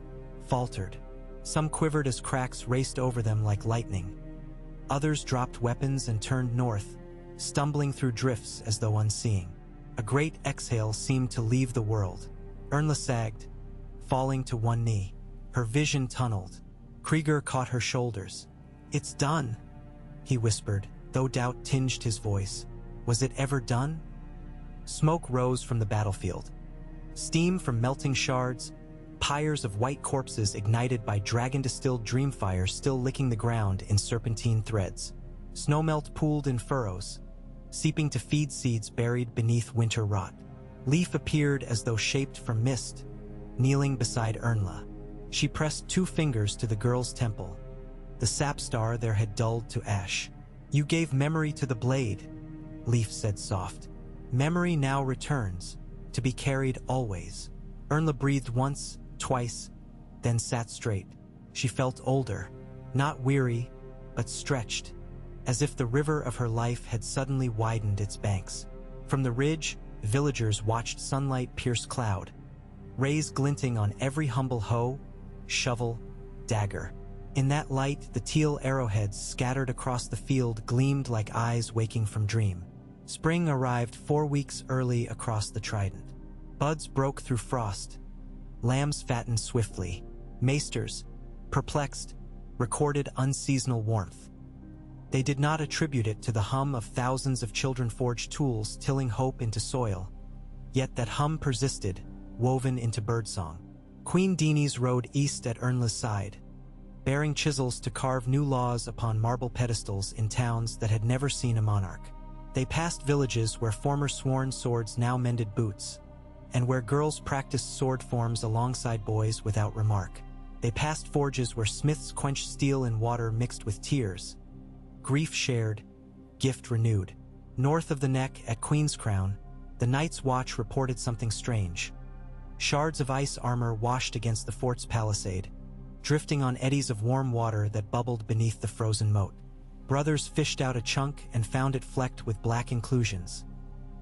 faltered. Some quivered as cracks raced over them like lightning. Others dropped weapons and turned north, stumbling through drifts as though unseeing. A great exhale seemed to leave the world. Ernla sagged, falling to one knee. Her vision tunneled. Krieger caught her shoulders. "It's done," he whispered, though doubt tinged his voice. Was it ever done? Smoke rose from the battlefield. Steam from melting shards, pyres of white corpses ignited by dragon-distilled dreamfire still licking the ground in serpentine threads. Snowmelt pooled in furrows, seeping to feed seeds buried beneath winter rot. Leaf appeared as though shaped from mist, kneeling beside Ernla. She pressed 2 fingers to the girl's temple. The sap star there had dulled to ash. "You gave memory to the blade," Leaf said soft. "Memory now returns, to be carried always." Ernla breathed once, twice, then sat straight. She felt older, not weary, but stretched, as if the river of her life had suddenly widened its banks. From the ridge, villagers watched sunlight pierce cloud, rays glinting on every humble hoe, shovel, dagger. In that light, the teal arrowheads scattered across the field gleamed like eyes waking from dream. Spring arrived 4 weeks early across the Trident. Buds broke through frost. Lambs fattened swiftly. Maesters, perplexed, recorded unseasonal warmth. They did not attribute it to the hum of thousands of children-forged tools tilling hope into soil. Yet that hum persisted, woven into birdsong. Queen Deenes rode east at Ernla's side, bearing chisels to carve new laws upon marble pedestals in towns that had never seen a monarch. They passed villages where former sworn swords now mended boots, and where girls practiced sword forms alongside boys without remark. They passed forges where smiths quenched steel in water mixed with tears. Grief shared, gift renewed. North of the neck at Queen's Crown, the Night's Watch reported something strange. Shards of ice armor washed against the fort's palisade, drifting on eddies of warm water that bubbled beneath the frozen moat. Brothers fished out a chunk and found it flecked with black inclusions.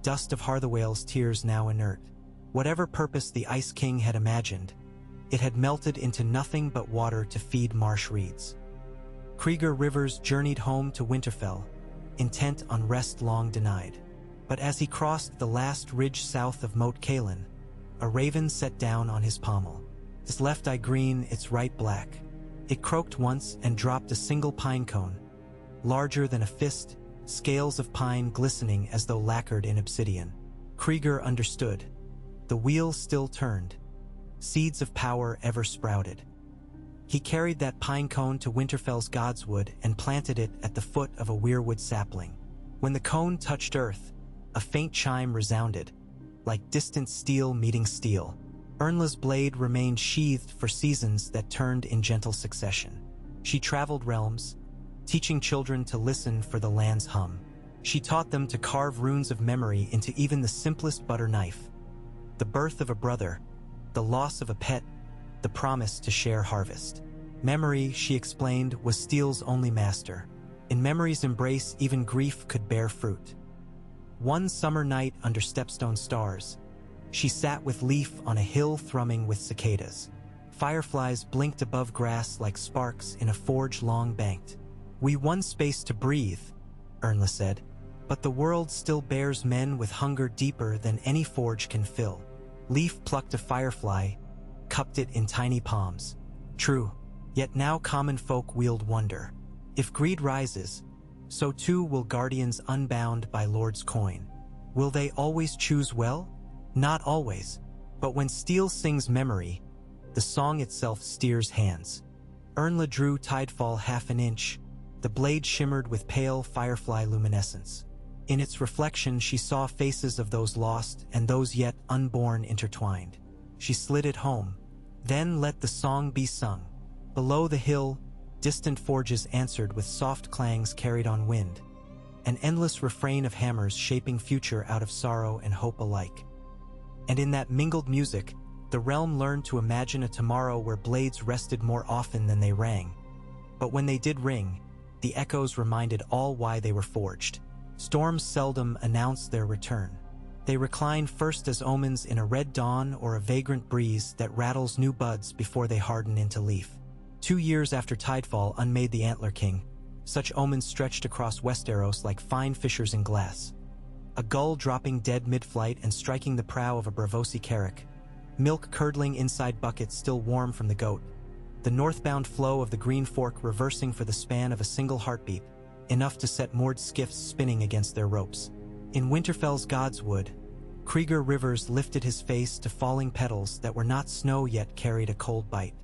Dust of Harthawale's tears now inert. Whatever purpose the Ice King had imagined, it had melted into nothing but water to feed marsh reeds. Krieger Rivers journeyed home to Winterfell, intent on rest long denied. But as he crossed the last ridge south of Moat Cailin, a raven set down on his pommel. Its left eye green, its right black. It croaked once and dropped a single pine cone, larger than a fist, scales of pine glistening as though lacquered in obsidian. Krieger understood. The wheel still turned. Seeds of power ever sprouted. He carried that pine cone to Winterfell's Godswood and planted it at the foot of a weirwood sapling. When the cone touched earth, a faint chime resounded, like distant steel meeting steel. Ernla's blade remained sheathed for seasons that turned in gentle succession. She traveled realms, teaching children to listen for the land's hum. She taught them to carve runes of memory into even the simplest butter knife. The birth of a brother, the loss of a pet, the promise to share harvest. Memory, she explained, was steel's only master. In memory's embrace, even grief could bear fruit. One summer night under stepstone stars, she sat with Leaf on a hill thrumming with cicadas. Fireflies blinked above grass like sparks in a forge long banked. "We won space to breathe," Ernla said, "but the world still bears men with hunger deeper than any forge can fill." Leaf plucked a firefly, cupped it in tiny palms. True, yet now common folk wield wonder. If greed rises, so too will guardians unbound by Lord's coin. Will they always choose well? Not always, but when steel sings memory, the song itself steers hands. Ernla drew Tidefall half an inch. The blade shimmered with pale firefly luminescence. In its reflection, she saw faces of those lost and those yet unborn intertwined. She slid it home, then let the song be sung. Below the hill, distant forges answered with soft clangs carried on wind, an endless refrain of hammers shaping future out of sorrow and hope alike. And in that mingled music, the realm learned to imagine a tomorrow where blades rested more often than they rang. But when they did ring, the echoes reminded all why they were forged. Storms seldom announced their return. They recline first as omens in a red dawn or a vagrant breeze that rattles new buds before they harden into leaf. 2 years after Tidefall unmade the Antler King, such omens stretched across Westeros like fine fissures in glass. A gull dropping dead mid-flight and striking the prow of a Bravosi carrack, milk curdling inside buckets still warm from the goat, the northbound flow of the Green Fork reversing for the span of a single heartbeat, enough to set moored skiffs spinning against their ropes. In Winterfell's Godswood, Krieger Rivers lifted his face to falling petals that were not snow yet carried a cold bite.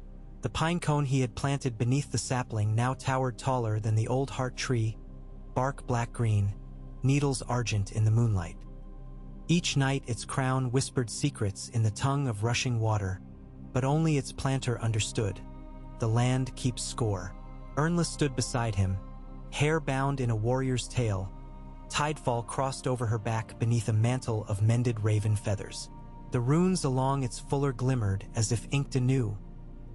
The pine cone he had planted beneath the sapling now towered taller than the old heart tree, bark black-green, needles argent in the moonlight. Each night its crown whispered secrets in the tongue of rushing water, but only its planter understood. The land keeps score. Ernla stood beside him, hair bound in a warrior's tail. Tidefall crossed over her back beneath a mantle of mended raven feathers. The runes along its fuller glimmered as if inked anew,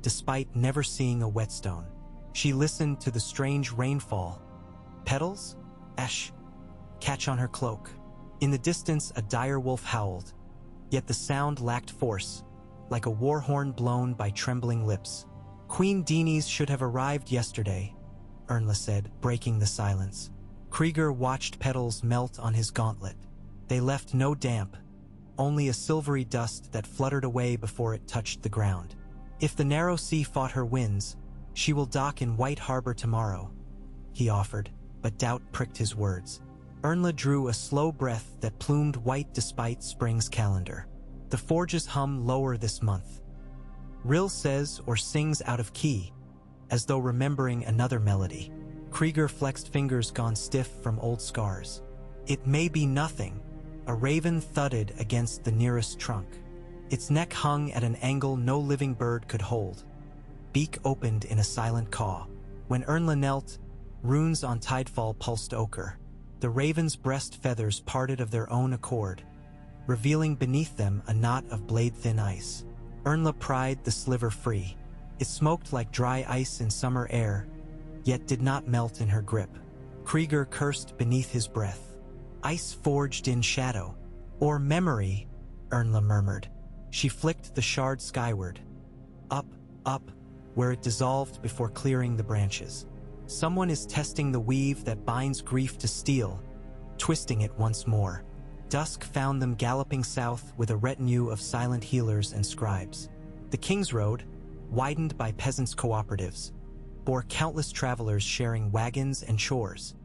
despite never seeing a whetstone. She listened to the strange rainfall. Petals? Ash. Catch on her cloak. In the distance, a dire wolf howled, yet the sound lacked force, like a war horn blown by trembling lips. Queen Dini's should have arrived yesterday, Ernla said, breaking the silence. Krieger watched petals melt on his gauntlet. They left no damp, only a silvery dust that fluttered away before it touched the ground. If the narrow sea fought her winds, she will dock in White Harbor tomorrow, he offered, but doubt pricked his words. Ernla drew a slow breath that plumed white despite spring's calendar. The forges hum lower this month. Rill says or sings out of key, as though remembering another melody. Krieger flexed fingers gone stiff from old scars. It may be nothing. A raven thudded against the nearest trunk. Its neck hung at an angle no living bird could hold. Beak opened in a silent caw. When Ernla knelt, runes on Tidefall pulsed ochre. The raven's breast feathers parted of their own accord, revealing beneath them a knot of blade-thin ice. Ernla pried the sliver free. It smoked like dry ice in summer air, yet did not melt in her grip. Krieger cursed beneath his breath. Ice forged in shadow. Or memory, Ernla murmured. She flicked the shard skyward. Up, up, where it dissolved before clearing the branches. Someone is testing the weave that binds grief to steel, twisting it once more. Dusk found them galloping south with a retinue of silent healers and scribes. The King's Road, widened by peasants' cooperatives, bore countless travelers sharing wagons and chores.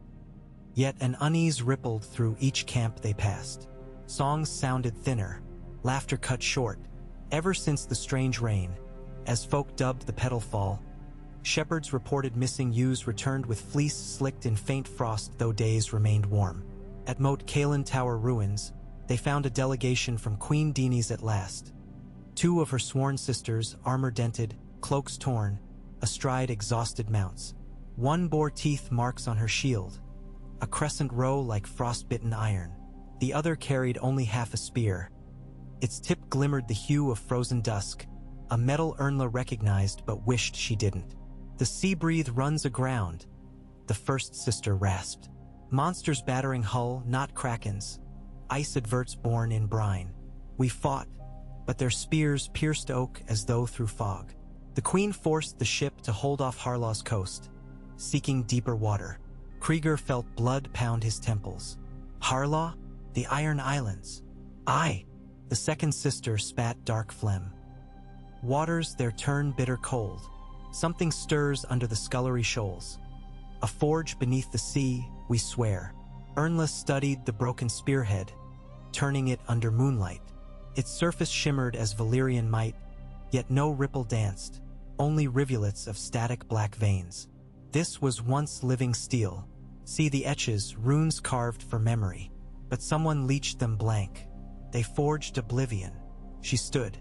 Yet an unease rippled through each camp they passed. Songs sounded thinner, laughter cut short. Ever since the strange rain, as folk dubbed the petal fall, shepherds reported missing ewes returned with fleece slicked in faint frost, though days remained warm. At Moat Cailin Tower ruins, they found a delegation from Queen Dini's at last. 2 of her sworn sisters, armor-dented, cloaks torn, astride exhausted mounts. One bore teeth marks on her shield, a crescent row like frost-bitten iron. The other carried only half a spear. Its tip glimmered the hue of frozen dusk, a metal Ernla recognized but wished she didn't. The sea breathe runs aground, the first sister rasped. Monsters battering hull, not krakens. Ice adverts born in brine. We fought, but their spears pierced oak as though through fog. The queen forced the ship to hold off Harlaw's coast, seeking deeper water. Krieger felt blood pound his temples. Harlaw? The Iron Islands. Aye, the second sister spat dark phlegm. Waters their turn bitter cold. Something stirs under the scullery shoals. A forge beneath the sea, we swear. Ernla studied the broken spearhead, turning it under moonlight. Its surface shimmered as Valyrian might, yet no ripple danced, only rivulets of static black veins. This was once living steel. See the etches, runes carved for memory. But someone leached them blank. They forged oblivion. She stood.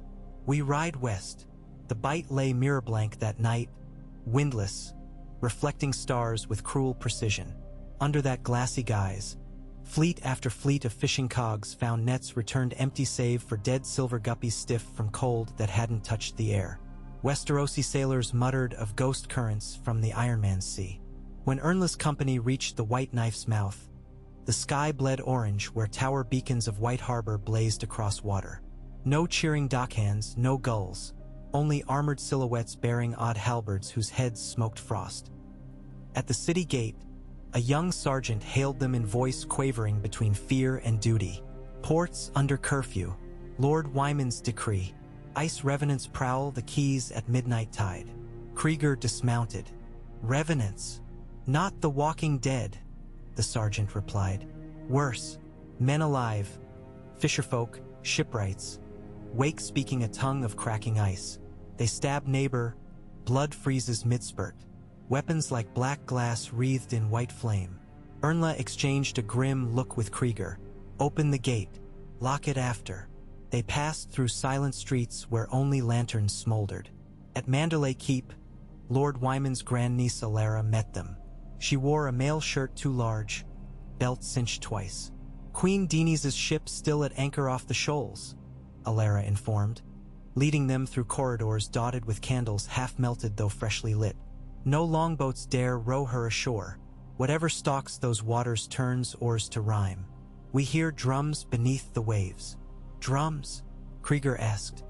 We ride west. The bite lay mirror blank that night, windless, reflecting stars with cruel precision. Under that glassy guise, fleet after fleet of fishing cogs found nets returned empty save for dead silver guppies stiff from cold that hadn't touched the air. Westerosi sailors muttered of ghost currents from the Ironman's sea. When Ernla's company reached the White Knife's mouth, the sky bled orange where tower beacons of White Harbor blazed across water. No cheering dockhands, no gulls, only armored silhouettes bearing odd halberds whose heads smoked frost. At the city gate, a young sergeant hailed them in voice quavering between fear and duty. Ports under curfew, Lord Wyman's decree. Ice revenants prowl the quays at midnight tide. Krieger dismounted. Revenants, not the walking dead, the sergeant replied. Worse, men alive, fisherfolk, shipwrights, wake speaking a tongue of cracking ice. They stab neighbor, blood freezes mid-spurt. Weapons like black glass wreathed in white flame. Ernla exchanged a grim look with Krieger. Open the gate. Lock it after. They passed through silent streets where only lanterns smoldered. At Mandalay Keep, Lord Wyman's grandniece Alara met them. She wore a mail shirt too large, belt cinched twice. Queen Dini's ship still at anchor off the shoals, Alara informed, leading them through corridors dotted with candles half-melted though freshly lit. No longboats dare row her ashore. Whatever stalks those waters turns oars to rhyme. We hear drums beneath the waves. Drums? Krieger asked.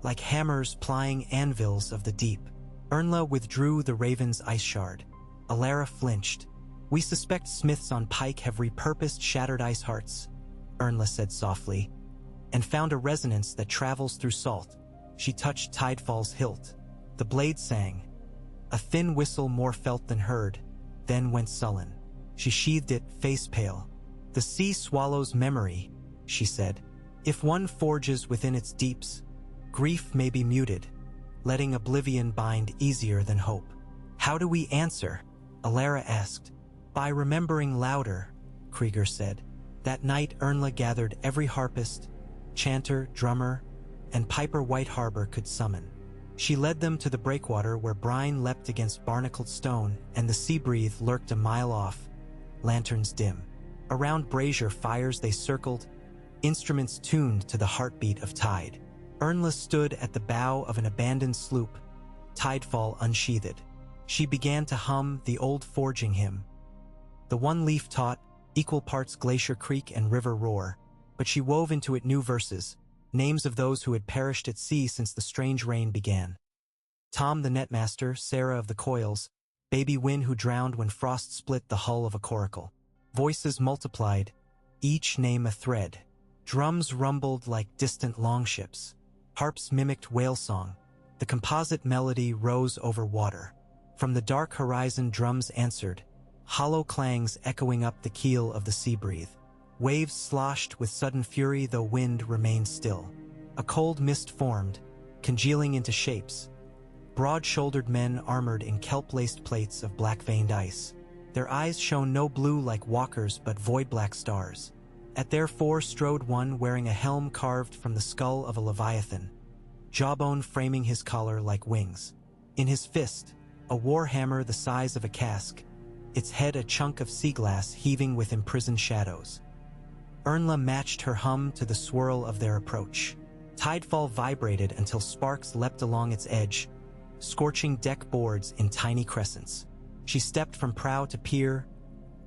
Like hammers plying anvils of the deep. Ernla withdrew the raven's ice shard. Alara flinched. We suspect smiths on Pike have repurposed shattered ice hearts, Ernla said softly, and found a resonance that travels through salt. She touched Tidefall's hilt. The blade sang. A thin whistle more felt than heard, then went sullen. She sheathed it, face pale. The sea swallows memory, she said. If one forges within its deeps, grief may be muted, letting oblivion bind easier than hope. How do we answer? Alara asked. By remembering louder, Krieger said. That night Ernla gathered every harpist, chanter, drummer, and piper White Harbor could summon. She led them to the breakwater where brine leapt against barnacled stone and the sea breeze lurked a mile off, lanterns dim. Around brazier fires they circled, instruments tuned to the heartbeat of tide. Ernla stood at the bow of an abandoned sloop, Tidefall unsheathed. She began to hum the old forging hymn. The one leaf taught, equal parts Glacier Creek and River Roar, but she wove into it new verses, names of those who had perished at sea since the strange rain began. Tom the netmaster, Sarah of the coils, Baby Win who drowned when frost split the hull of a coracle. Voices multiplied, each name a thread. Drums rumbled like distant longships. Harps mimicked whale song. The composite melody rose over water. From the dark horizon drums answered, hollow clangs echoing up the keel of the sea breathe. Waves sloshed with sudden fury though wind remained still. A cold mist formed, congealing into shapes. Broad-shouldered men armored in kelp-laced plates of black-veined ice. Their eyes shone no blue like walkers but void-black stars. At their fore strode one wearing a helm carved from the skull of a leviathan, jawbone framing his collar like wings. In his fist, a war hammer the size of a cask, its head a chunk of sea glass heaving with imprisoned shadows. Ernla matched her hum to the swirl of their approach. Tidefall vibrated until sparks leapt along its edge, scorching deck boards in tiny crescents. She stepped from prow to pier,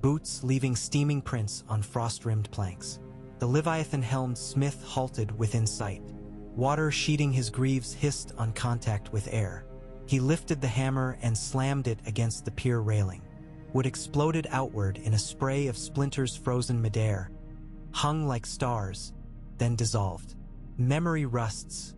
boots leaving steaming prints on frost-rimmed planks. The Leviathan-helmed smith halted within sight. Water sheeting his greaves hissed on contact with air. He lifted the hammer and slammed it against the pier railing. Wood exploded outward in a spray of splinters frozen midair, hung like stars, then dissolved. Memory rusts.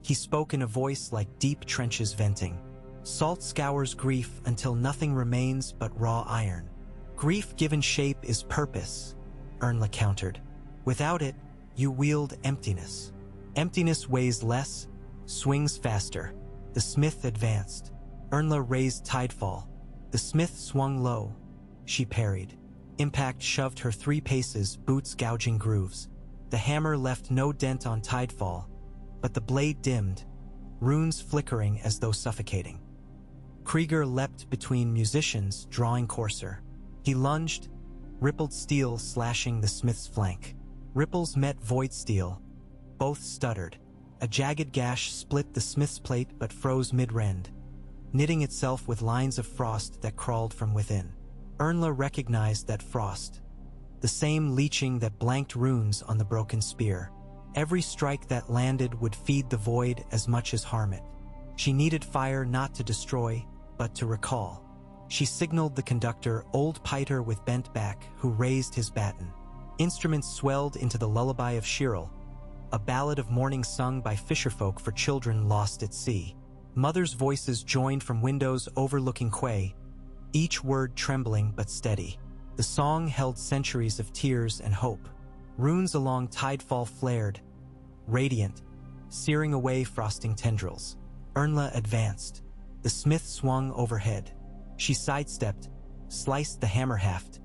He spoke in a voice like deep trenches venting. Salt scours grief until nothing remains but raw iron. Grief given shape is purpose, Ernla countered. Without it, you wield emptiness. Emptiness weighs less, swings faster. The smith advanced. Ernla raised Tidefall. The smith swung low. She parried. Impact shoved her 3 paces, boots gouging grooves. The hammer left no dent on Tidefall, but the blade dimmed, runes flickering as though suffocating. Krieger leapt between musicians, drawing coarser. He lunged, rippled steel slashing the smith's flank. Ripples met void steel. Both stuttered. A jagged gash split the smith's plate but froze mid-rend, knitting itself with lines of frost that crawled from within. Ernla recognized that frost, the same leeching that blanked runes on the broken spear. Every strike that landed would feed the void as much as harm it. She needed fire not to destroy, but to recall. She signaled the conductor, old Piter with bent back, who raised his baton. Instruments swelled into the lullaby of Shirel, a ballad of mourning sung by fisherfolk for children lost at sea. Mothers' voices joined from windows overlooking quay, each word trembling but steady. The song held centuries of tears and hope. Runes along Tidefall flared, radiant, searing away frosting tendrils. Ernla advanced. The smith swung overhead. She sidestepped, sliced the hammer haft.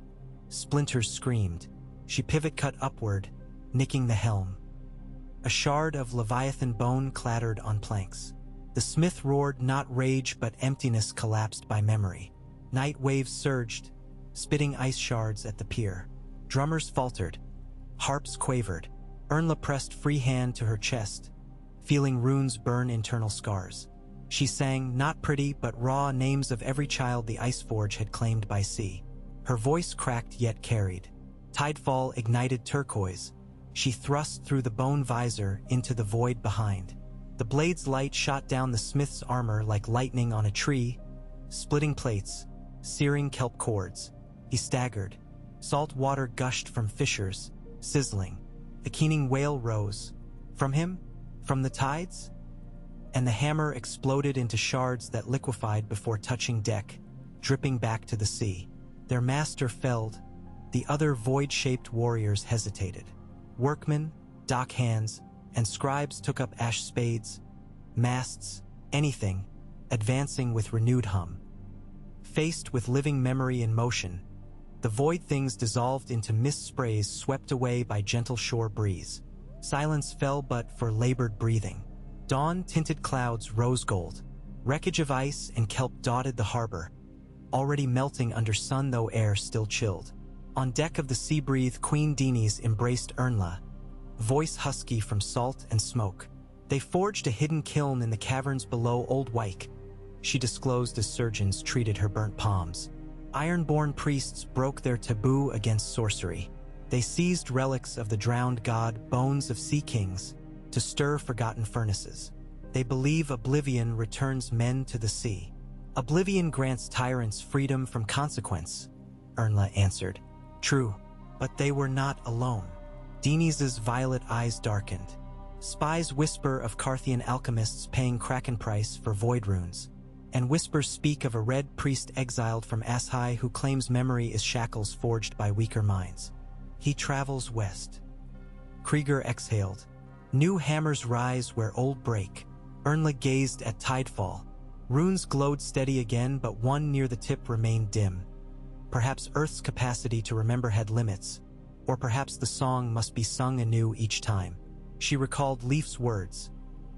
Splinters screamed. She pivot-cut upward, nicking the helm. A shard of Leviathan bone clattered on planks. The smith roared not rage but emptiness collapsed by memory. Night waves surged, spitting ice shards at the pier. Drummers faltered. Harps quavered. Ernla pressed free hand to her chest, feeling runes burn internal scars. She sang, not pretty but raw, names of every child the Iceforge had claimed by sea. Her voice cracked yet carried. Tidefall ignited turquoise. She thrust through the bone visor into the void behind. The blade's light shot down the smith's armor like lightning on a tree, splitting plates, searing kelp cords. He staggered. Salt water gushed from fissures, sizzling. The keening wail rose. From him? From the tides? And the hammer exploded into shards that liquefied before touching deck, dripping back to the sea. Their master felled. The other void-shaped warriors hesitated. Workmen, dock hands, and scribes took up ash spades, masts, anything, advancing with renewed hum. Faced with living memory in motion, the void things dissolved into mist sprays swept away by gentle shore breeze. Silence fell but for labored breathing. Dawn-tinted clouds rose gold. Wreckage of ice and kelp dotted the harbor, already melting under sun though air still chilled. On deck of the Sea Breathe, Queen Dini's embraced Ernla, voice husky from salt and smoke. They forged a hidden kiln in the caverns below Old Wyke, she disclosed as surgeons treated her burnt palms. Ironborn priests broke their taboo against sorcery. They seized relics of the drowned god, bones of sea kings, to stir forgotten furnaces. They believe oblivion returns men to the sea. Oblivion grants tyrants freedom from consequence, Ernla answered. True, but they were not alone. Denise's violet eyes darkened. Spies whisper of Carthian alchemists paying kraken price for void runes, and whispers speak of a red priest exiled from Ashai who claims memory is shackles forged by weaker minds. He travels west. Krieger exhaled. New hammers rise where old break. Ernla gazed at tidefall. Runes glowed steady again, but one near the tip remained dim. Perhaps Earth's capacity to remember had limits, or perhaps the song must be sung anew each time. She recalled Leif's words.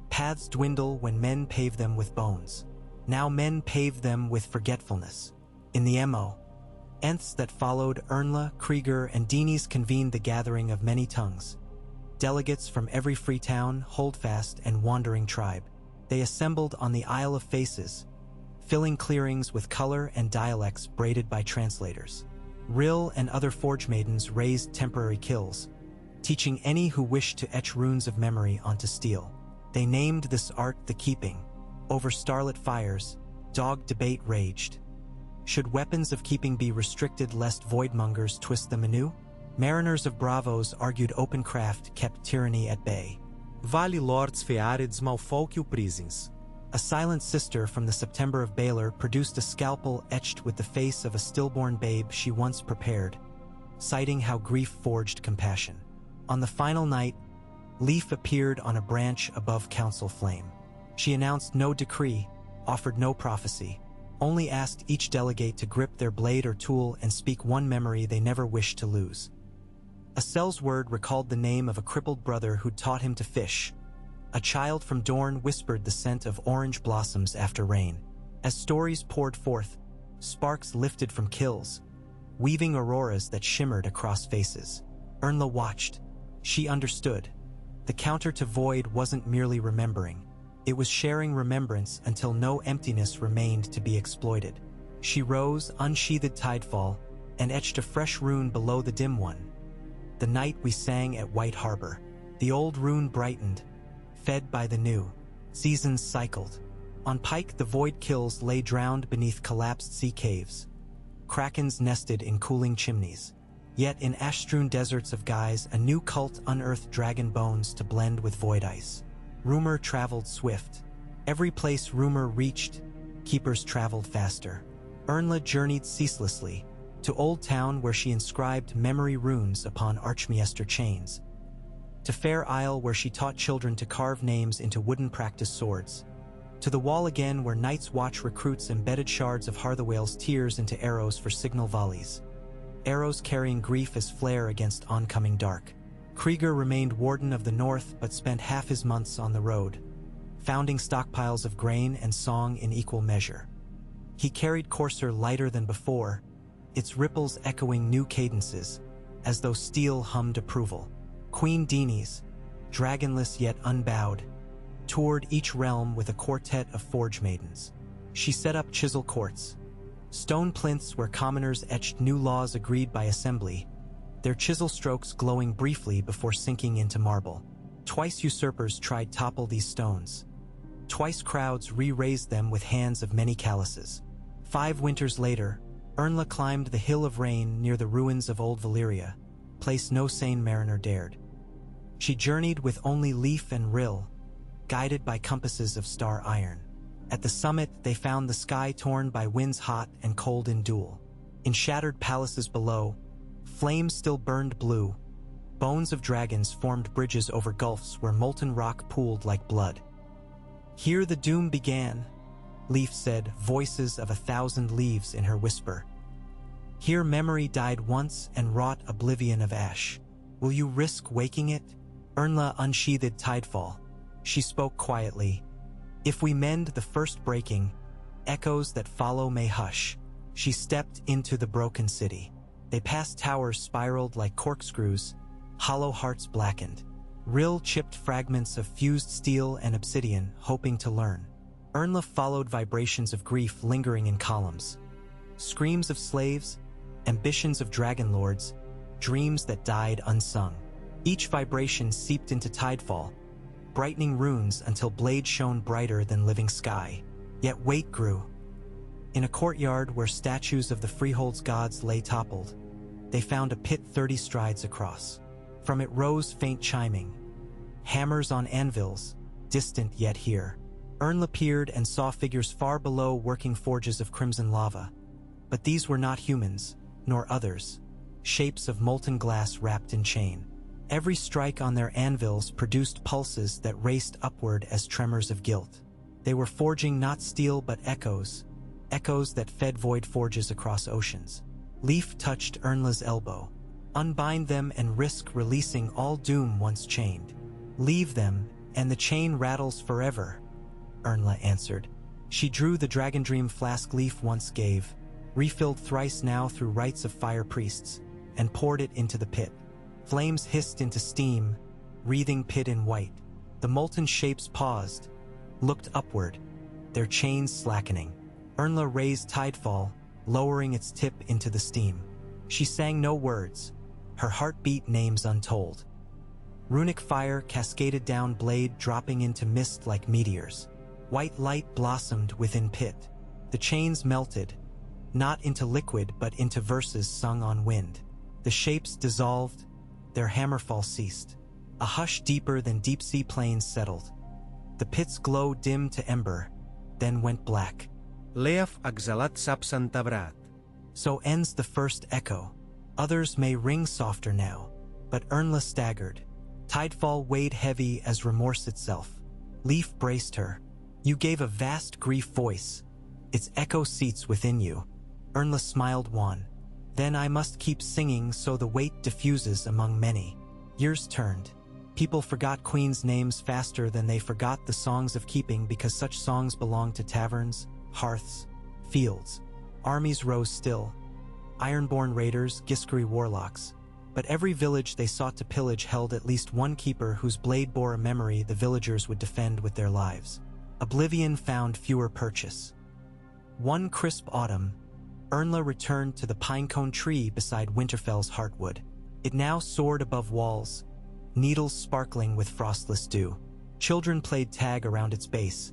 Paths dwindle when men pave them with bones. Now men pave them with forgetfulness. In the nths that followed, Ernla, Krieger, and Denise convened the gathering of many tongues. Delegates from every free town, holdfast, and wandering tribe. They assembled on the Isle of Faces, filling clearings with color and dialects braided by translators. Rill and other forge maidens raised temporary kills, teaching any who wished to etch runes of memory onto steel. They named this art the Keeping. Over starlit fires, dog debate raged. Should weapons of keeping be restricted lest voidmongers twist them anew? Mariners of Bravos argued open craft kept tyranny at bay. Vale lords fearides malfolque prisons. A silent sister from the September of Baylor produced a scalpel etched with the face of a stillborn babe she once prepared, citing how grief forged compassion. On the final night, Leif appeared on a branch above council flame. She announced no decree, offered no prophecy, only asked each delegate to grip their blade or tool and speak one memory they never wished to lose. A cell's word recalled the name of a crippled brother who'd taught him to fish. A child from Dorne whispered the scent of orange blossoms after rain. As stories poured forth, sparks lifted from kills, weaving auroras that shimmered across faces. Ernla watched. She understood. The counter to void wasn't merely remembering. It was sharing remembrance until no emptiness remained to be exploited. She rose, unsheathed tidefall, and etched a fresh rune below the dim one. The night we sang at White Harbor. The old rune brightened, fed by the new. Seasons cycled. On Pike, the void kills lay drowned beneath collapsed sea caves. Krakens nested in cooling chimneys. Yet in ash-strewn deserts of Guise, a new cult unearthed dragon bones to blend with void ice. Rumor traveled swift. Every place rumor reached, keepers traveled faster. Ernla journeyed ceaselessly, to Old Town where she inscribed memory runes upon Archmaester chains. To Fair Isle where she taught children to carve names into wooden practice swords. To the Wall again where Night's Watch recruits embedded shards of Harthawale's tears into arrows for signal volleys. Arrows carrying grief as flare against oncoming dark. Krieger remained Warden of the North but spent half his months on the road, founding stockpiles of grain and song in equal measure. He carried Courser lighter than before, its ripples echoing new cadences, as though steel hummed approval. Queen Denise, dragonless yet unbowed, toured each realm with a quartet of forge maidens. She set up chisel courts, stone plinths where commoners etched new laws agreed by assembly, their chisel strokes glowing briefly before sinking into marble. Twice usurpers tried topple these stones. Twice crowds re-raised them with hands of many calluses. 5 winters later, Ernla climbed the Hill of Rain near the ruins of old Valyria, place no sane mariner dared. She journeyed with only Leif and Rill, guided by compasses of star iron. At the summit, they found the sky torn by winds hot and cold in duel. In shattered palaces below, flames still burned blue. Bones of dragons formed bridges over gulfs where molten rock pooled like blood. Here the doom began, Leif said, voices of 1,000 leaves in her whisper. Here memory died once and wrought oblivion of ash. Will you risk waking it? Ernla unsheathed tidefall. She spoke quietly. If we mend the first breaking, echoes that follow may hush. She stepped into the broken city. They passed towers spiraled like corkscrews, hollow hearts blackened. Rill chipped fragments of fused steel and obsidian, hoping to learn. Ernla followed vibrations of grief lingering in columns. Screams of slaves, ambitions of dragon lords, dreams that died unsung. Each vibration seeped into tidefall, brightening runes until blades shone brighter than living sky. Yet weight grew. In a courtyard where statues of the freehold's gods lay toppled, they found a pit 30 strides across. From it rose faint chiming, hammers on anvils, distant yet here. Ernla peered and saw figures far below working forges of crimson lava. But these were not humans, nor others, shapes of molten glass wrapped in chain. Every strike on their anvils produced pulses that raced upward as tremors of guilt. They were forging not steel but echoes, echoes that fed void forges across oceans. Leaf touched Ernla's elbow. Unbind them and risk releasing all doom once chained. Leave them, and the chain rattles forever, Ernla answered. She drew the dragon dream flask Leaf once gave, refilled thrice now through rites of fire priests, and poured it into the pit. Flames hissed into steam, wreathing pit in white. The molten shapes paused, looked upward, their chains slackening. Ernla raised Tidefall, lowering its tip into the steam. She sang no words, her heart beat names untold. Runic fire cascaded down blade, dropping into mist like meteors. White light blossomed within pit. The chains melted, not into liquid but into verses sung on wind. The shapes dissolved, their hammerfall ceased. A hush deeper than deep-sea plains settled. The pit's glow dimmed to ember, then went black. Leaf exhalat sapsantabrat. So ends the first echo. Others may ring softer now, but Ernla staggered. Tidefall weighed heavy as remorse itself. Leaf braced her. You gave a vast grief voice. Its echo seats within you. Ernla smiled wan. Then I must keep singing so the weight diffuses among many. Years turned. People forgot queens' names faster than they forgot the songs of keeping because such songs belonged to taverns, hearths, fields. Armies rose still. Ironborn raiders, Giskari warlocks. But every village they sought to pillage held at least one keeper whose blade bore a memory the villagers would defend with their lives. Oblivion found fewer purchase. One crisp autumn, Ernla returned to the pinecone tree beside Winterfell's heartwood. It now soared above walls, needles sparkling with frostless dew. Children played tag around its base,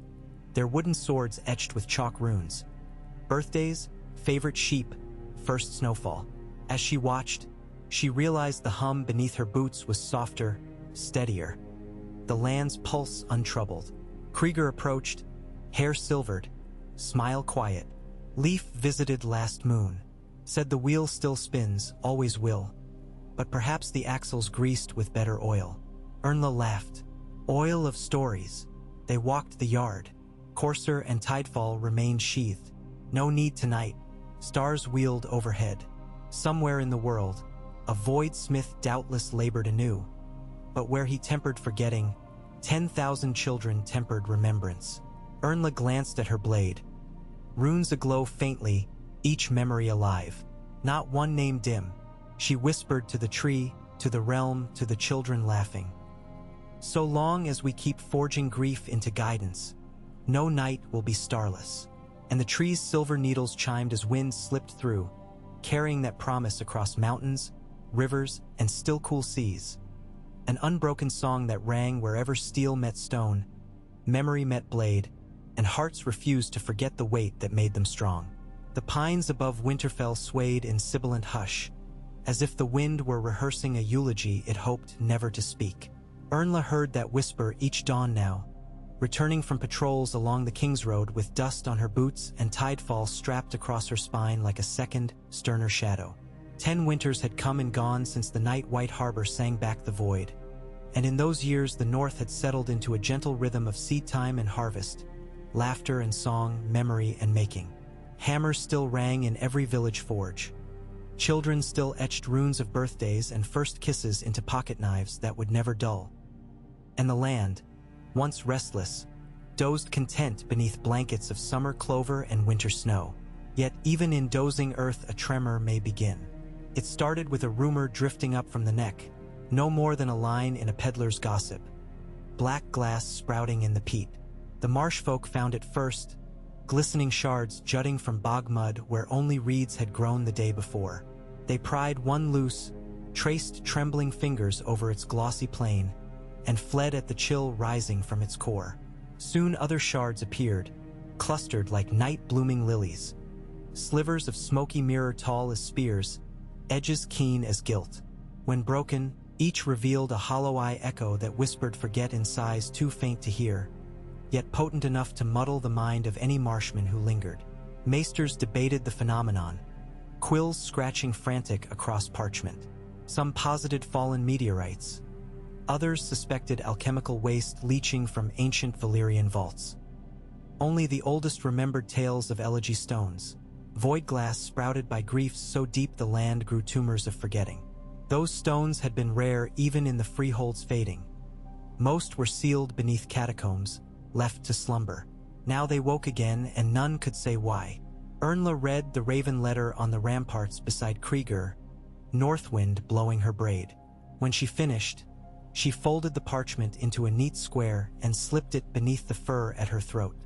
their wooden swords etched with chalk runes. Birthdays, favorite sheep, first snowfall. As she watched, she realized the hum beneath her boots was softer, steadier. The land's pulse untroubled. Krieger approached, hair silvered, smile quiet. Leaf visited last moon, said the wheel still spins, always will. But perhaps the axles greased with better oil. Ernla laughed. Oil of stories. They walked the yard. Courser and Tidefall remained sheathed. No need tonight. Stars wheeled overhead. Somewhere in the world, a void smith doubtless labored anew. But where he tempered forgetting, 10,000 children tempered remembrance. Ernla glanced at her blade. Runes aglow faintly, each memory alive. Not one name dim. She whispered to the tree, to the realm, to the children laughing. So long as we keep forging grief into guidance, no night will be starless. And the tree's silver needles chimed as wind slipped through, carrying that promise across mountains, rivers, and still cool seas. An unbroken song that rang wherever steel met stone, memory met blade, and hearts refused to forget the weight that made them strong. The pines above Winterfell swayed in sibilant hush, as if the wind were rehearsing a eulogy it hoped never to speak. Ernla heard that whisper each dawn now, returning from patrols along the King's Road with dust on her boots and Tidefall strapped across her spine like a second, sterner shadow. 10 winters had come and gone since the night White Harbor sang back the void, and in those years the North had settled into a gentle rhythm of seed time and harvest, laughter and song, memory and making. Hammers still rang in every village forge. Children still etched runes of birthdays and first kisses into pocket knives that would never dull. And the land, once restless, dozed content beneath blankets of summer clover and winter snow. Yet even in dozing earth a tremor may begin. It started with a rumor drifting up from the neck, no more than a line in a peddler's gossip. Black glass sprouting in the peat. The marsh folk found it first, glistening shards jutting from bog mud where only reeds had grown the day before. They pried one loose, traced trembling fingers over its glossy plain, and fled at the chill rising from its core. Soon other shards appeared, clustered like night-blooming lilies. Slivers of smoky mirror tall as spears, edges keen as gilt. When broken, each revealed a hollow-eye echo that whispered forget in sighs too faint to hear, yet potent enough to muddle the mind of any marshman who lingered. Maesters debated the phenomenon, quills scratching frantic across parchment. Some posited fallen meteorites. Others suspected alchemical waste leaching from ancient Valyrian vaults. Only the oldest remembered tales of elegy stones, void glass sprouted by griefs so deep the land grew tumors of forgetting. Those stones had been rare even in the freeholds fading. Most were sealed beneath catacombs, left to slumber. Now they woke again, and none could say why. Ernla read the raven letter on the ramparts beside Krieger, Northwind blowing her braid. When she finished, she folded the parchment into a neat square and slipped it beneath the fur at her throat.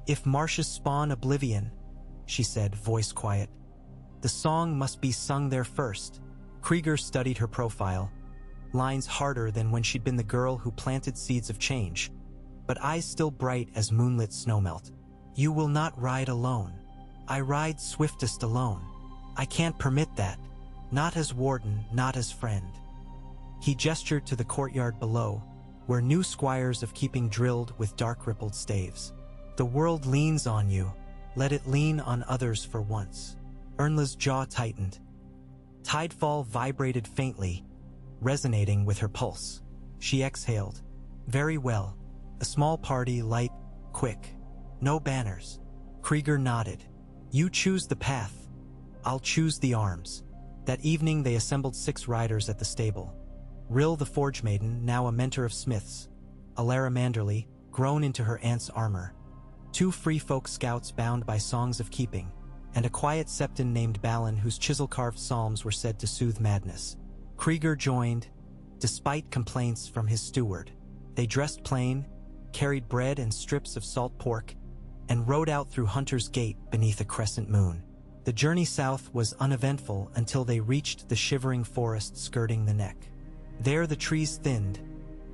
"If marshes spawn oblivion," she said, voice quiet, "the song must be sung there first." Krieger studied her profile, lines harder than when she'd been the girl who planted seeds of change, but eyes still bright as moonlit snowmelt. "You will not ride alone. I ride swiftest alone. I can't permit that. Not as warden, not as friend." He gestured to the courtyard below, where new squires of keeping drilled with dark rippled staves. "The world leans on you. Let it lean on others for once." Ernla's jaw tightened. Tidefall vibrated faintly, resonating with her pulse. She exhaled. "Very well. A small party, light, quick. No banners." Krieger nodded. "You choose the path. I'll choose the arms." That evening they assembled 6 riders at the stable. Rill the Forge Maiden, now a mentor of smiths, Alara Manderly, grown into her aunt's armor, 2 free folk scouts bound by songs of keeping, and a quiet septon named Balin whose chisel-carved psalms were said to soothe madness. Krieger joined, despite complaints from his steward. They dressed plain, carried bread and strips of salt pork, and rode out through Hunter's Gate beneath a crescent moon. The journey south was uneventful until they reached the shivering forest skirting the neck. There the trees thinned,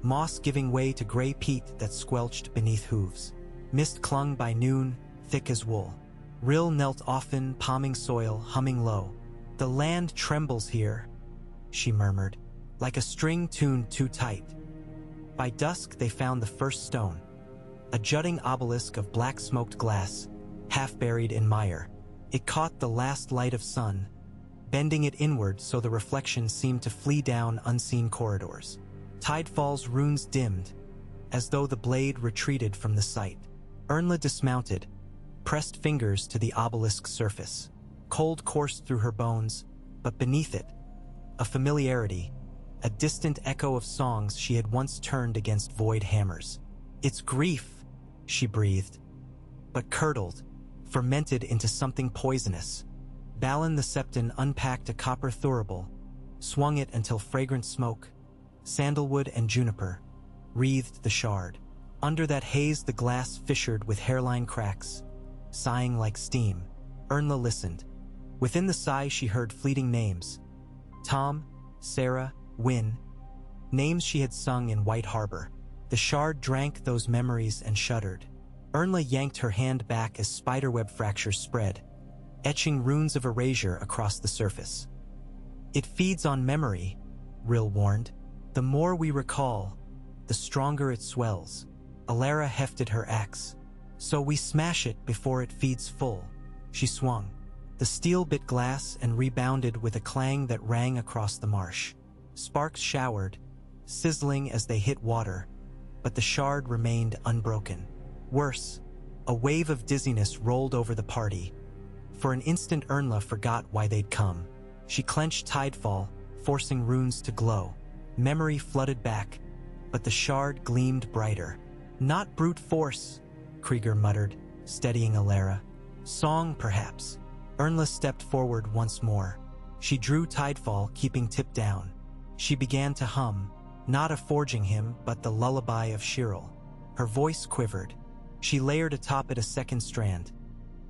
moss giving way to gray peat that squelched beneath hooves. Mist clung by noon, thick as wool. Rill knelt often, palming soil, humming low. "The land trembles here," she murmured, "like a string tuned too tight." By dusk they found the first stone, a jutting obelisk of black-smoked glass, half buried in mire. It caught the last light of sun, bending it inward so the reflection seemed to flee down unseen corridors. Tidefall's runes dimmed, as though the blade retreated from the sight. Ernla dismounted, pressed fingers to the obelisk's surface. Cold coursed through her bones, but beneath it, a familiarity, a distant echo of songs she had once turned against void hammers. "It's grief," she breathed, but curdled, fermented into something poisonous. Balin the Septon unpacked a copper thurible, swung it until fragrant smoke, sandalwood and juniper, wreathed the shard. Under that haze the glass fissured with hairline cracks, sighing like steam. Ernla listened. Within the sigh she heard fleeting names. Tom, Sarah, Wynne. Names she had sung in White Harbor. The shard drank those memories and shuddered. Ernla yanked her hand back as spiderweb fractures spread, etching runes of erasure across the surface. "It feeds on memory," Rill warned. "The more we recall, the stronger it swells." Alara hefted her axe. "So we smash it before it feeds full." She swung. The steel bit glass and rebounded with a clang that rang across the marsh. Sparks showered, sizzling as they hit water, but the shard remained unbroken. Worse, a wave of dizziness rolled over the party. For an instant Ernla forgot why they'd come. She clenched Tidefall, forcing runes to glow. Memory flooded back, but the shard gleamed brighter. "Not brute force," Krieger muttered, steadying Alara. "Song, perhaps." Ernla stepped forward once more. She drew Tidefall, keeping tip down. She began to hum, not a forging hymn, but the lullaby of Shirel. Her voice quivered, She layered atop it a second strand.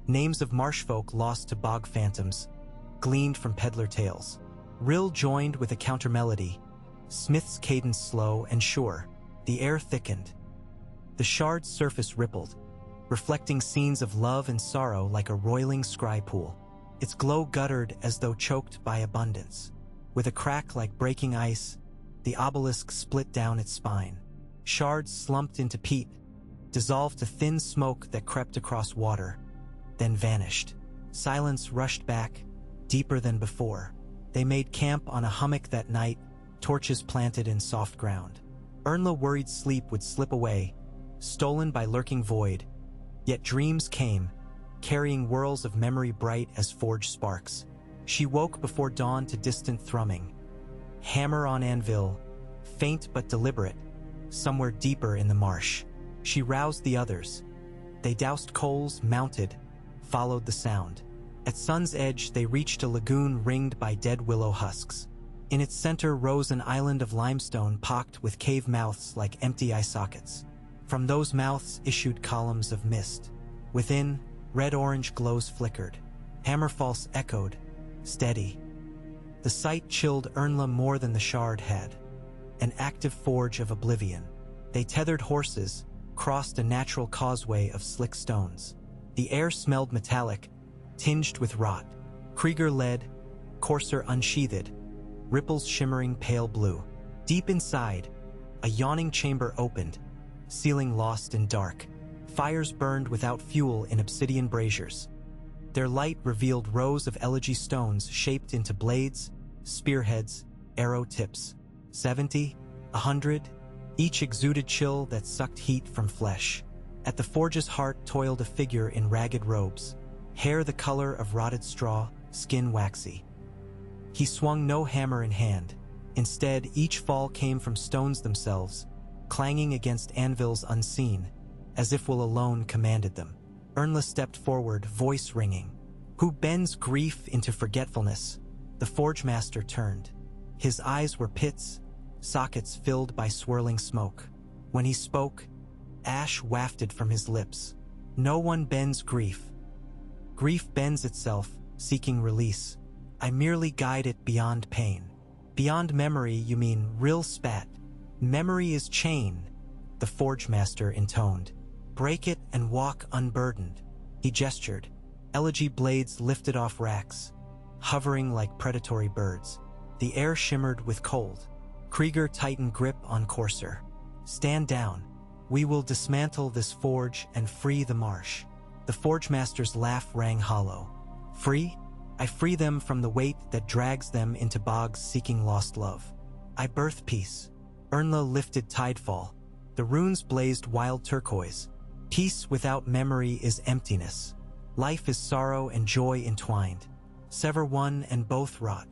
Names of marshfolk lost to bog phantoms, gleaned from peddler tales. Rill joined with a counter-melody, Smith's cadence slow and sure. The air thickened. The shard's surface rippled, reflecting scenes of love and sorrow like a roiling scry pool. Its glow guttered as though choked by abundance. With a crack like breaking ice, the obelisk split down its spine. Shards slumped into peat, dissolved to thin smoke that crept across water, then vanished. Silence rushed back, deeper than before. They made camp on a hummock that night, torches planted in soft ground. Ernla worried sleep would slip away, stolen by lurking void. Yet dreams came, carrying whirls of memory bright as forged sparks. She woke before dawn to distant thrumming. Hammer on anvil, faint but deliberate, somewhere deeper in the marsh. She roused the others. They doused coals, mounted, followed the sound. At sun's edge, they reached a lagoon ringed by dead willow husks. In its center rose an island of limestone pocked with cave mouths like empty eye sockets. From those mouths issued columns of mist. Within, red-orange glows flickered. Hammerfalls echoed, steady. The sight chilled Ernla more than the shard had. An active forge of oblivion. They tethered horses, crossed a natural causeway of slick stones. The air smelled metallic, tinged with rot. Krieger led, courser unsheathed, ripples shimmering pale blue. Deep inside, a yawning chamber opened, ceiling lost in dark. Fires burned without fuel in obsidian braziers. Their light revealed rows of elegy stones shaped into blades, spearheads, arrow tips. 70, 100, each exuded chill that sucked heat from flesh. At the forge's heart toiled a figure in ragged robes, hair the color of rotted straw, skin waxy. He swung no hammer in hand. Instead, each fall came from stones themselves, clanging against anvils unseen, as if will alone commanded them. Ernla stepped forward, voice ringing. Who bends grief into forgetfulness? The forge master turned. His eyes were pits, sockets filled by swirling smoke. When he spoke, ash wafted from his lips. No one bends grief. Grief bends itself, seeking release. I merely guide it beyond pain. Beyond memory, you mean Rill spat. Memory is chain, the forge master intoned. Break it and walk unburdened. He gestured. Elegy blades lifted off racks, hovering like predatory birds. The air shimmered with cold. Krieger tightened grip on courser. Stand down. We will dismantle this forge and free the marsh. The forge master's laugh rang hollow. Free? I free them from the weight that drags them into bogs seeking lost love. I birth peace. Ernla lifted tidefall. The runes blazed wild turquoise. Peace without memory is emptiness. Life is sorrow and joy entwined. Sever one and both rot.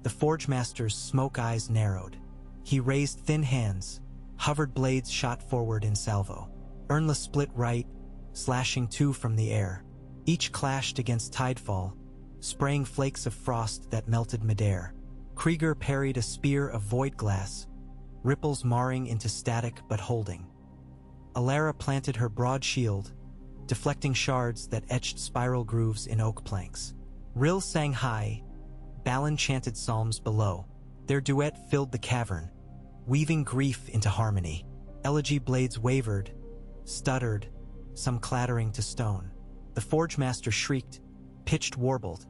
The forge master's smoke eyes narrowed. He raised thin hands. Hovered blades shot forward in salvo. Ernla split right, slashing two from the air. Each clashed against tidefall, spraying flakes of frost that melted midair. Krieger parried a spear of void glass, ripples marring into static but holding. Alara planted her broad shield, deflecting shards that etched spiral grooves in oak planks. Rill sang high, Balin chanted psalms below. Their duet filled the cavern, weaving grief into harmony. Elegy blades wavered, stuttered, some clattering to stone. The forge master shrieked, pitched warbled,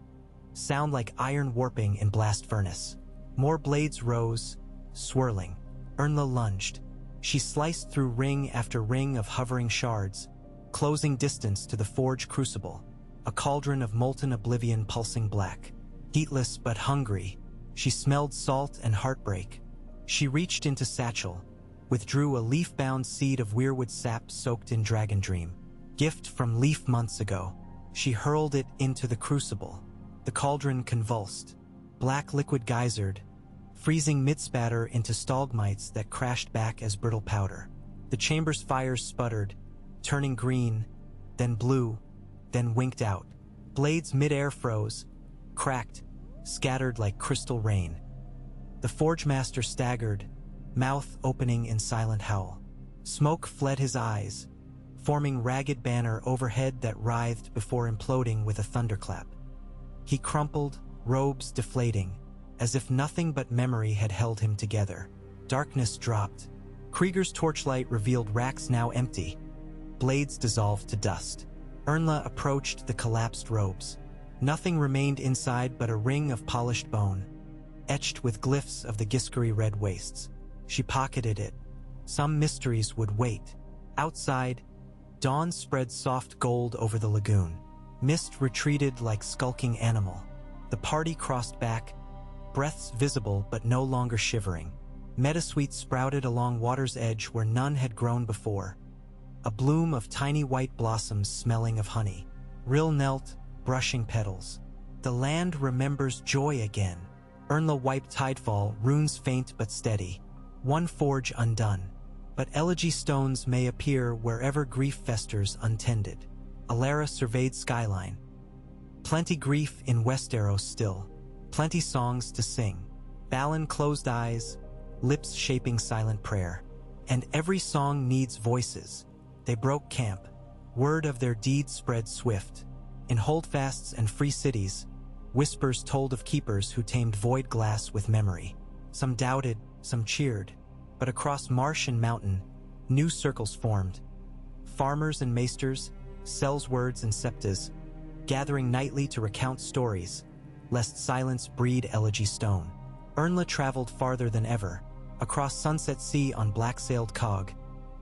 sound like iron warping in blast furnace. More blades rose, swirling. Ernla lunged. She sliced through ring after ring of hovering shards, closing distance to the forge crucible, a cauldron of molten oblivion pulsing black. Heatless but hungry, she smelled salt and heartbreak. She reached into satchel, withdrew a leaf-bound seed of weirwood sap soaked in dragon dream. Gift from leaf months ago. She hurled it into the crucible. The cauldron convulsed. Black liquid geysered, freezing mid-spatter into stalagmites that crashed back as brittle powder. The chamber's fires sputtered, turning green, then blue, then winked out. Blades mid-air froze, cracked, scattered like crystal rain. The forge master staggered, mouth opening in silent howl. Smoke fled his eyes, forming ragged banner overhead that writhed before imploding with a thunderclap. He crumpled, robes deflating, as if nothing but memory had held him together. Darkness dropped. Krieger's torchlight revealed racks now empty. Blades dissolved to dust. Ernla approached the collapsed robes. Nothing remained inside but a ring of polished bone, etched with glyphs of the Giscari red wastes. She pocketed it. Some mysteries would wait. Outside, dawn spread soft gold over the lagoon. Mist retreated like skulking animal. The party crossed back, breaths visible but no longer shivering. Meadowsweet sprouted along water's edge where none had grown before, a bloom of tiny white blossoms smelling of honey. Rill knelt, brushing petals. The land remembers joy again. Ernla wiped tidefall, runes faint but steady. One forge undone. But elegy stones may appear wherever grief festers untended. Alara surveyed skyline. Plenty grief in Westeros still. Plenty songs to sing. Balin closed eyes, lips shaping silent prayer. And every song needs voices. They broke camp. Word of their deeds spread swift. In holdfasts and free cities, whispers told of keepers who tamed void glass with memory. Some doubted, some cheered. But across marsh and mountain, new circles formed. Farmers and maesters, sellswords and septas, gathering nightly to recount stories, lest silence breed elegy stone. Ernla traveled farther than ever, across Sunset Sea on black-sailed cog,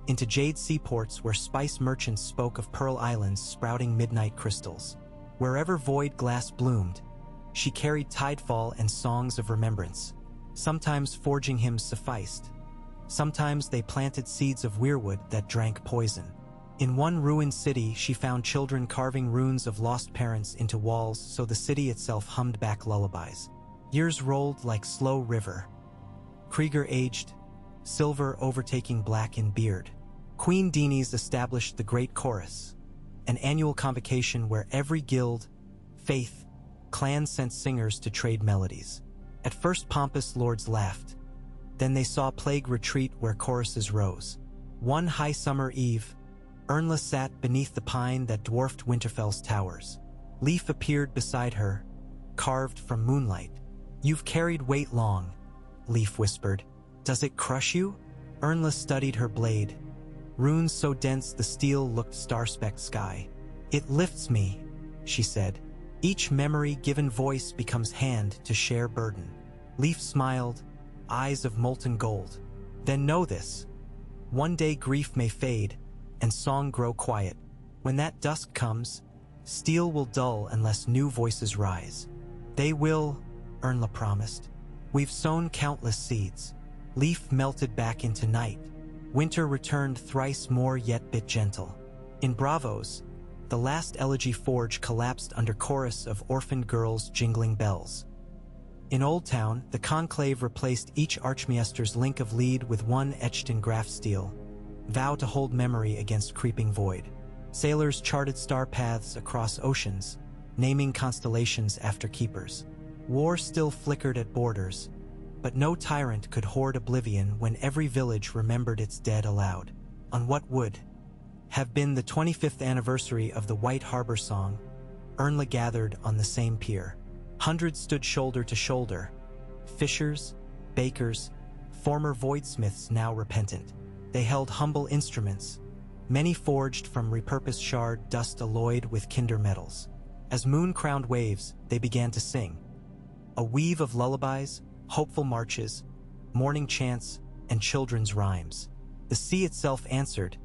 into jade seaports where spice merchants spoke of pearl islands sprouting midnight crystals. Wherever void glass bloomed, she carried tidefall and songs of remembrance. Sometimes forging hymns sufficed. Sometimes they planted seeds of weirwood that drank poison. In one ruined city, she found children carving runes of lost parents into walls so the city itself hummed back lullabies. Years rolled like slow river. Krieger aged, silver overtaking black in beard. Queen Dini's established the Great Chorus, an annual convocation where every guild, faith, clan sent singers to trade melodies. At first pompous lords laughed. Then they saw plague retreat where choruses rose. One high summer eve, Ernla sat beneath the pine that dwarfed Winterfell's towers. Leaf appeared beside her, carved from moonlight. "You've carried weight long," Leaf whispered. "Does it crush you?" Ernla studied her blade. Runes so dense the steel looked star-specked sky. "It lifts me," she said. "Each memory given voice becomes hand to share burden." Leaf smiled, eyes of molten gold. "Then know this. One day grief may fade, and song grow quiet. When that dusk comes, steel will dull unless new voices rise." "They will," Ernla promised. "We've sown countless seeds." Leaf melted back into night. Winter returned thrice more yet bit gentle. In Bravos, the last elegy forge collapsed under chorus of orphaned girls jingling bells. In Old Town, the conclave replaced each archmaester's link of lead with one etched in graph steel. Vow to hold memory against creeping void. Sailors charted star paths across oceans, naming constellations after keepers. War still flickered at borders, but no tyrant could hoard oblivion when every village remembered its dead aloud. On what would have been the 25th anniversary of the White Harbor Song, Ernla gathered on the same pier. Hundreds stood shoulder to shoulder. Fishers, bakers, former voidsmiths now repentant. They held humble instruments, many forged from repurposed shard dust alloyed with kinder metals. As moon-crowned waves, they began to sing. A weave of lullabies, hopeful marches, morning chants, and children's rhymes. The sea itself answered,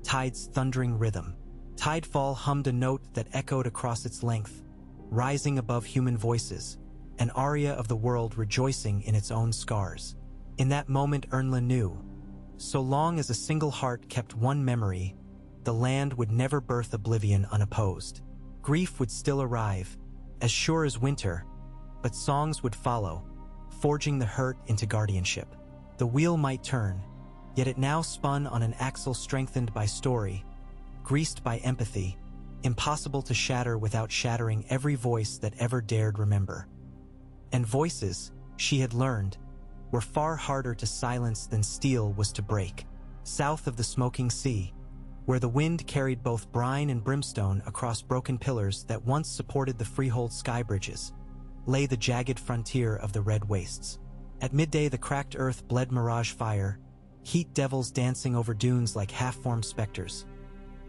tide's thundering rhythm. Tidefall hummed a note that echoed across its length, rising above human voices, an aria of the world rejoicing in its own scars. In that moment Ernla knew, so long as a single heart kept one memory, the land would never birth oblivion unopposed. Grief would still arrive, as sure as winter, but songs would follow, forging the hurt into guardianship. The wheel might turn, yet it now spun on an axle strengthened by story, greased by empathy, impossible to shatter without shattering every voice that ever dared remember. And voices, she had learned, were far harder to silence than steel was to break. South of the smoking sea, where the wind carried both brine and brimstone across broken pillars that once supported the freehold sky bridges, lay the jagged frontier of the red wastes. At midday the cracked earth bled mirage fire, heat devils dancing over dunes like half-formed specters.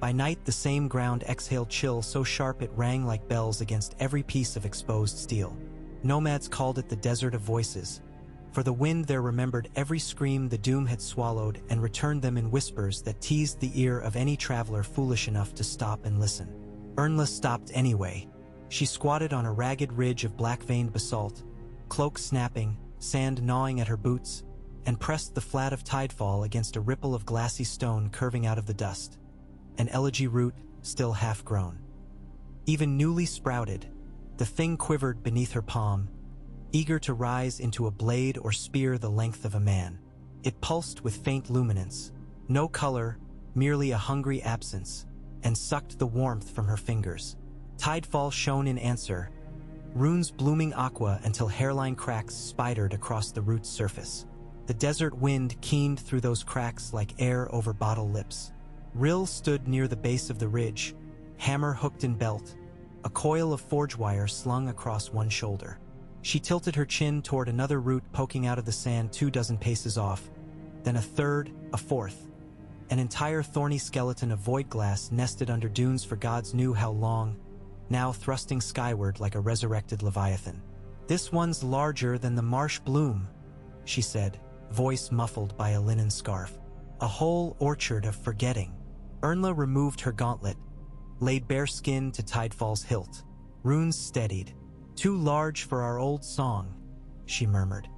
By night the same ground exhaled chill so sharp it rang like bells against every piece of exposed steel. Nomads called it the Desert of Voices, for the wind there remembered every scream the doom had swallowed and returned them in whispers that teased the ear of any traveler foolish enough to stop and listen. Ernla stopped anyway. She squatted on a ragged ridge of black-veined basalt, cloak snapping, sand gnawing at her boots, and pressed the flat of tidefall against a ripple of glassy stone curving out of the dust, an elegy root still half-grown. Even newly sprouted, the thing quivered beneath her palm, eager to rise into a blade or spear the length of a man. It pulsed with faint luminance, no color, merely a hungry absence, and sucked the warmth from her fingers. Tidefall shone in answer, runes blooming aqua until hairline cracks spidered across the root's surface. The desert wind keened through those cracks like air over bottle lips. Rill stood near the base of the ridge, hammer hooked in belt, a coil of forge wire slung across one shoulder. She tilted her chin toward another root poking out of the sand 24 paces off, then a third, a fourth. An entire thorny skeleton of void glass nested under dunes for gods knew how long, now thrusting skyward like a resurrected leviathan. "This one's larger than the marsh bloom," she said, voice muffled by a linen scarf. "A whole orchard of forgetting." Ernla removed her gauntlet, laid bare skin to Tidefall's hilt. Runes steadied. "Too large for our old song," she murmured.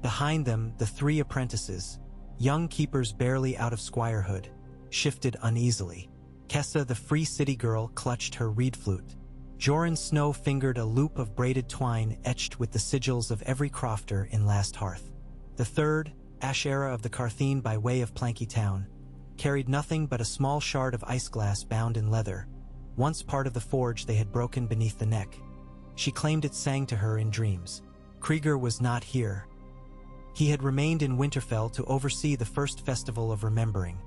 Behind them, the three apprentices, young keepers barely out of squirehood, shifted uneasily. Kessa, the free city girl, clutched her reed flute. Joran Snow fingered a loop of braided twine etched with the sigils of every crofter in Last Hearth. The third, Ashera of the Carthene by way of Planky Town, carried nothing but a small shard of ice glass bound in leather, once part of the forge they had broken beneath the neck. She claimed it sang to her in dreams. Krieger was not here. He had remained in Winterfell to oversee the first festival of remembering,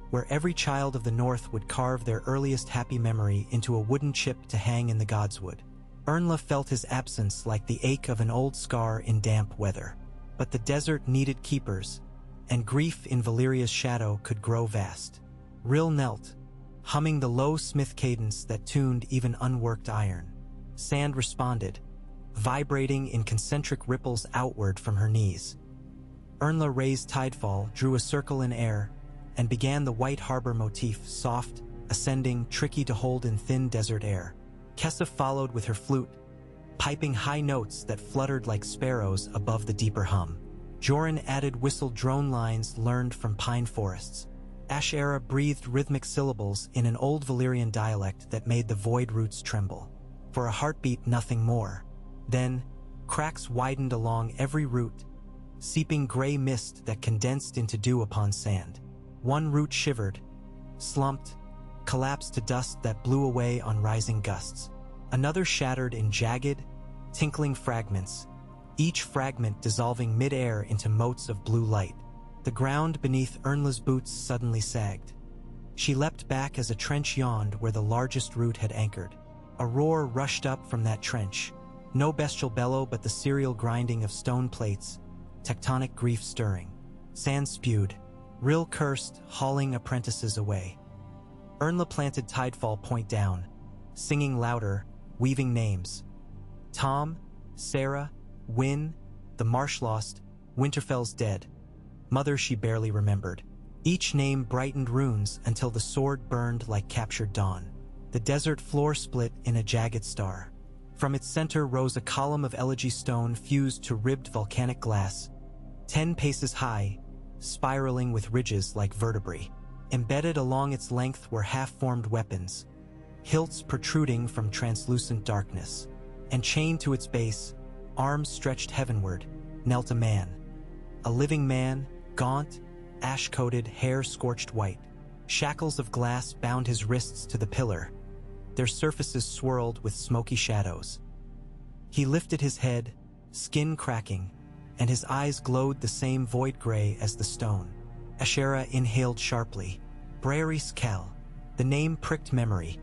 where every child of the north would carve their earliest happy memory into a wooden chip to hang in the godswood. Ernla felt his absence like the ache of an old scar in damp weather. But the desert needed keepers, and grief in Valyria's shadow could grow vast. Rill knelt, humming the low smith cadence that tuned even unworked iron. Sand responded, vibrating in concentric ripples outward from her knees. Ernla raised Tidefall, drew a circle in air, and began the White Harbor motif, soft, ascending, tricky to hold in thin desert air. Kessa followed with her flute, piping high notes that fluttered like sparrows above the deeper hum. Joran added whistled drone lines learned from pine forests. Ashera breathed rhythmic syllables in an old Valyrian dialect that made the void roots tremble. For a heartbeat, nothing more. Then, cracks widened along every root, seeping gray mist that condensed into dew upon sand. One root shivered, slumped, collapsed to dust that blew away on rising gusts. Another shattered in jagged, tinkling fragments, each fragment dissolving mid-air into motes of blue light. The ground beneath Ernla's boots suddenly sagged. She leapt back as a trench yawned where the largest root had anchored. A roar rushed up from that trench. No bestial bellow but the serial grinding of stone plates, tectonic grief stirring. Sand spewed. Rill cursed, hauling apprentices away. Ernla planted Tidefall point down, singing louder, weaving names. Tom, Sarah, Wynne, the marsh lost, Winterfell's dead. Mother she barely remembered. Each name brightened runes until the sword burned like captured dawn. The desert floor split in a jagged star. From its center rose a column of elegy stone fused to ribbed volcanic glass, 10 paces high, spiraling with ridges like vertebrae. Embedded along its length were half-formed weapons, hilts protruding from translucent darkness. And chained to its base, arms stretched heavenward, knelt a man. A living man, gaunt, ash-coated, hair scorched white. Shackles of glass bound his wrists to the pillar, their surfaces swirled with smoky shadows. He lifted his head, skin cracking, and his eyes glowed the same void gray as the stone. Ashera inhaled sharply, Brearis Cal. The name pricked memory.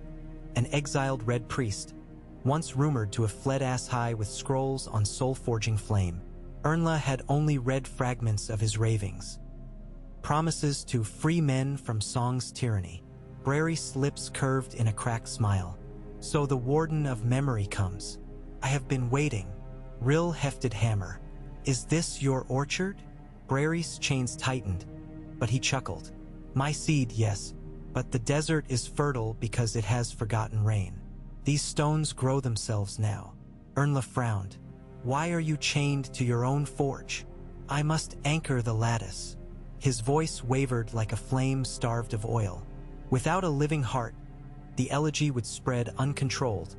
An exiled red priest, once rumored to have fled ass-high with scrolls on soul-forging flame. Ernla had only read fragments of his ravings. Promises to free men from Song's tyranny. Brearis' lips curved in a cracked smile. So the Warden of Memory comes. I have been waiting. Rill hefted hammer. Is this your orchard? Brearis' chains tightened, but he chuckled. My seed, yes, but the desert is fertile because it has forgotten rain. These stones grow themselves now. Ernla frowned. Why are you chained to your own forge? I must anchor the lattice. His voice wavered like a flame starved of oil. Without a living heart, the elegy would spread uncontrolled,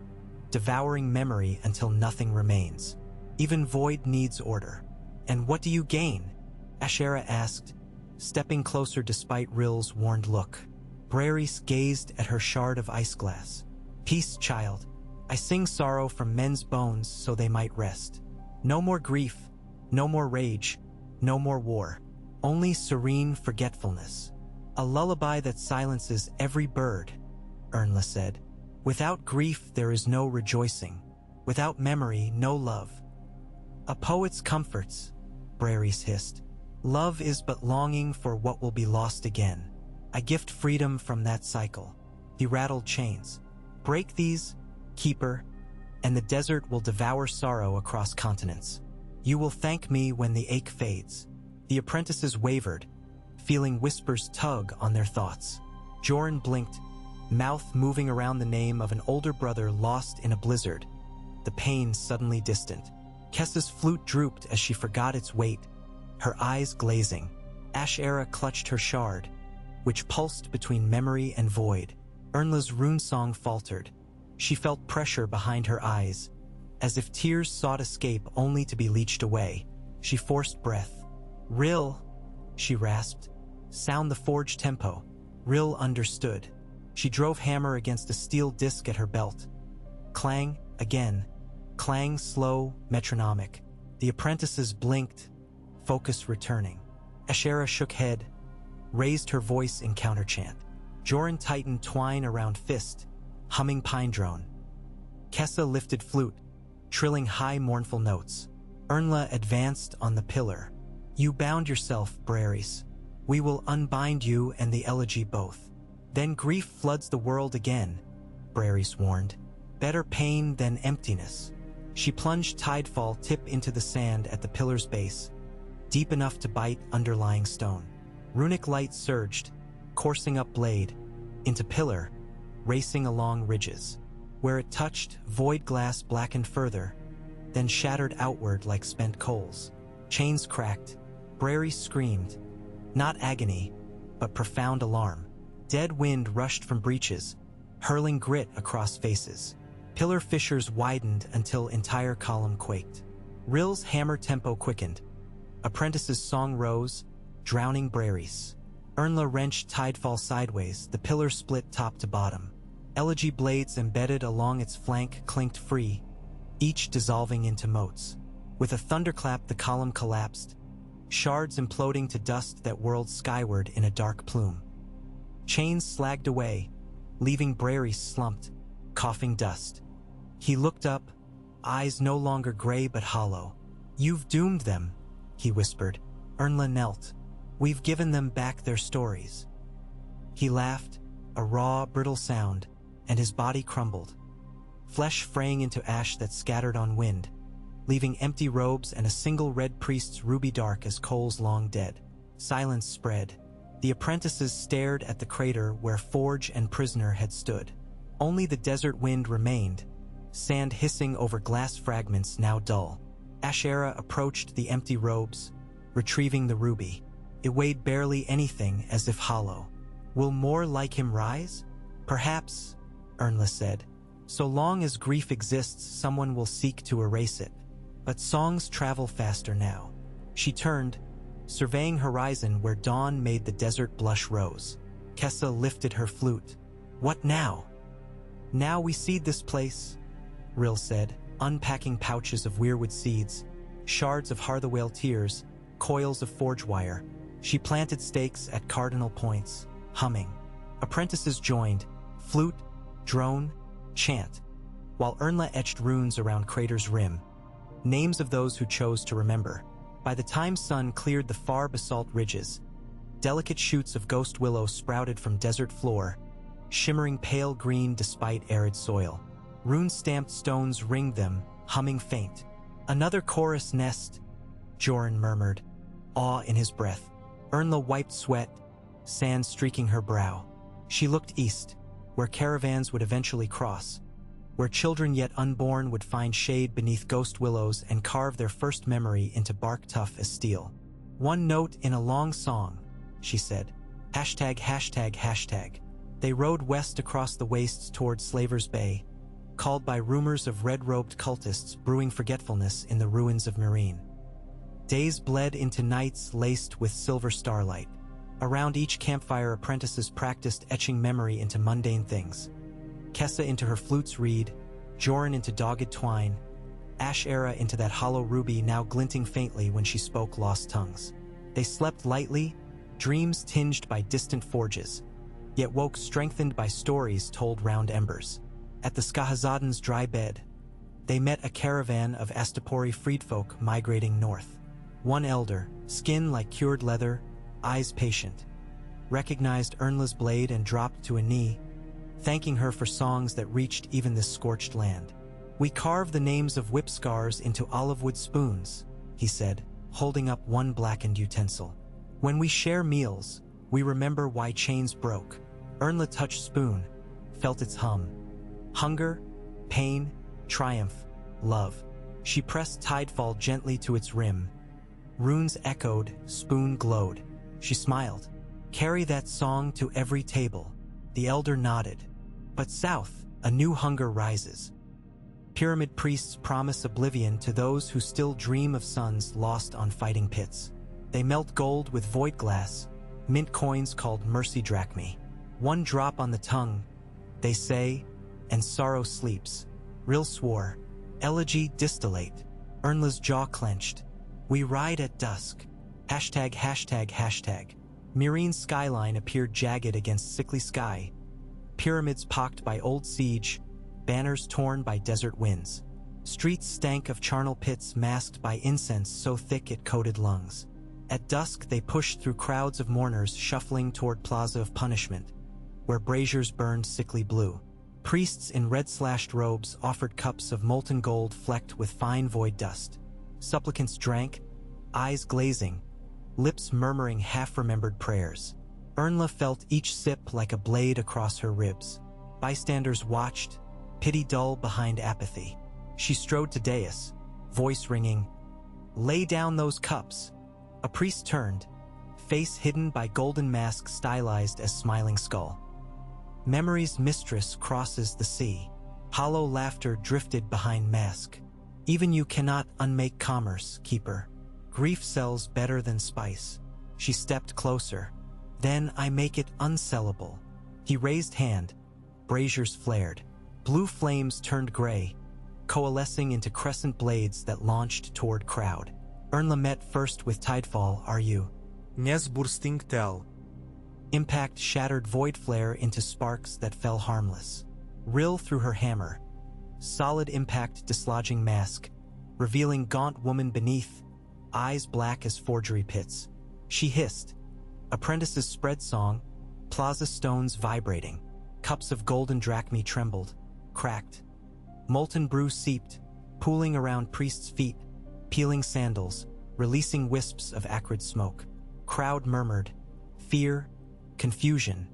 devouring memory until nothing remains. Even void needs order. And what do you gain? Ashera asked, stepping closer despite Rill's warned look. Brearis gazed at her shard of ice glass. Peace, child. I sing sorrow from men's bones so they might rest. No more grief, no more rage, no more war. Only serene forgetfulness. A lullaby that silences every bird, Ernla said. Without grief there is no rejoicing. Without memory, no love. A poet's comforts, Brearis hissed. Love is but longing for what will be lost again. I gift freedom from that cycle. He rattled chains. Break these, keeper, and the desert will devour sorrow across continents. You will thank me when the ache fades. The apprentices wavered, feeling whispers tug on their thoughts. Joran blinked, mouth moving around the name of an older brother lost in a blizzard, the pain suddenly distant. Kessa's flute drooped as she forgot its weight, her eyes glazing. Ashera clutched her shard, which pulsed between memory and void. Ernla's rune song faltered. She felt pressure behind her eyes, as if tears sought escape only to be leached away. She forced breath. Rill, she rasped. Sound the forge tempo. Rill understood. She drove hammer against a steel disc at her belt. Clang, again. Clang, slow, metronomic. The apprentices blinked, focus returning. Ashera shook head, raised her voice in counterchant. Joran tightened twine around fist, humming pine drone. Kessa lifted flute, trilling high mournful notes. Ernla advanced on the pillar. You bound yourself, Brearis. We will unbind you and the elegy both. Then grief floods the world again, Brearis warned. Better pain than emptiness. She plunged tidefall tip into the sand at the pillar's base, deep enough to bite underlying stone. Runic light surged, coursing up blade, into pillar, racing along ridges. Where it touched, void glass blackened further, then shattered outward like spent coals. Chains cracked. Brearis screamed, not agony, but profound alarm. Dead wind rushed from breaches, hurling grit across faces. Pillar fissures widened until entire column quaked. Rill's hammer tempo quickened. Apprentice's song rose, drowning Brearis. Ernla wrenched tidefall sideways, the pillar split top to bottom. Elegy blades embedded along its flank clinked free, each dissolving into motes. With a thunderclap the column collapsed, shards imploding to dust that whirled skyward in a dark plume. Chains slagged away, leaving Brearis slumped, coughing dust. He looked up, eyes no longer gray but hollow. You've doomed them, he whispered. Ernla knelt. We've given them back their stories. He laughed, a raw, brittle sound, and his body crumbled, flesh fraying into ash that scattered on wind, leaving empty robes and a single red priest's ruby dark as coals long dead. Silence spread. The apprentices stared at the crater where forge and prisoner had stood. Only the desert wind remained, sand hissing over glass fragments now dull. Ashera approached the empty robes, retrieving the ruby. It weighed barely anything, as if hollow. Will more like him rise? Perhaps, Ernla said. So long as grief exists, someone will seek to erase it. But songs travel faster now. She turned, surveying horizon where dawn made the desert blush rose. Kessa lifted her flute. What now? Now we seed this place, Rill said, unpacking pouches of weirwood seeds, shards of Harthawale tears, coils of forge wire. She planted stakes at cardinal points, humming. Apprentices joined, flute, drone, chant, while Ernla etched runes around crater's rim, names of those who chose to remember. By the time sun cleared the far basalt ridges, delicate shoots of ghost willow sprouted from desert floor, shimmering pale green despite arid soil. Rune-stamped stones ringed them, humming faint. Another chorus nest, Joran murmured, awe in his breath. Ernla wiped sweat, sand streaking her brow. She looked east, where caravans would eventually cross, where children yet unborn would find shade beneath ghost willows and carve their first memory into bark tough as steel. One note in a long song, she said. Hashtag, hashtag, hashtag. They rode west across the wastes toward Slaver's Bay, called by rumors of red-robed cultists brewing forgetfulness in the ruins of Meereen. Days bled into nights laced with silver starlight. Around each campfire, apprentices practiced etching memory into mundane things. Kessa into her flute's reed, Joran into dogged twine, Ash-Era into that hollow ruby now glinting faintly when she spoke lost tongues. They slept lightly, dreams tinged by distant forges, yet woke strengthened by stories told round embers. At the Skahazaden's dry bed, they met a caravan of Astapori freedfolk migrating north. One elder, skin like cured leather, eyes patient, recognized Ernla's blade and dropped to a knee, thanking her for songs that reached even this scorched land. We carve the names of whip scars into olive wood spoons, he said, holding up one blackened utensil. When we share meals, we remember why chains broke. Ernla touched spoon, felt its hum. Hunger, pain, triumph, love. She pressed Tidefall gently to its rim. Runes echoed, spoon glowed. She smiled. Carry that song to every table. The elder nodded. But south, a new hunger rises. Pyramid priests promise oblivion to those who still dream of suns lost on fighting pits. They melt gold with void glass, mint coins called mercy drachmae. One drop on the tongue, they say, and sorrow sleeps. Rill swore. Elegy distillate. Ernla's jaw clenched. We ride at dusk. Hashtag, hashtag, hashtag. Meereen's skyline appeared jagged against sickly sky. Pyramids pocked by old siege, banners torn by desert winds. Streets stank of charnel pits masked by incense so thick it coated lungs. At dusk they pushed through crowds of mourners shuffling toward Plaza of Punishment, where braziers burned sickly blue. Priests in red-slashed robes offered cups of molten gold flecked with fine void dust. Supplicants drank, eyes glazing, lips murmuring half-remembered prayers. Ernla felt each sip like a blade across her ribs. Bystanders watched, pity dull behind apathy. She strode to dais, voice ringing, "Lay down those cups." A priest turned, face hidden by golden mask stylized as smiling skull. Memory's mistress crosses the sea. Hollow laughter drifted behind mask. Even you cannot unmake commerce, keeper. Grief sells better than spice. She stepped closer. Then I make it unsellable. He raised hand. Braziers flared. Blue flames turned gray, coalescing into crescent blades that launched toward crowd. Ernla met first with Tidefall, are you? Nes bursting tel. Impact shattered void flare into sparks that fell harmless. Rill through her hammer. Solid impact dislodging mask, revealing gaunt woman beneath, eyes black as forgery pits. She hissed. Apprentices spread song, plaza stones vibrating. Cups of golden drachmae trembled, cracked. Molten brew seeped, pooling around priests' feet, peeling sandals, releasing wisps of acrid smoke. Crowd murmured, fear, confusion,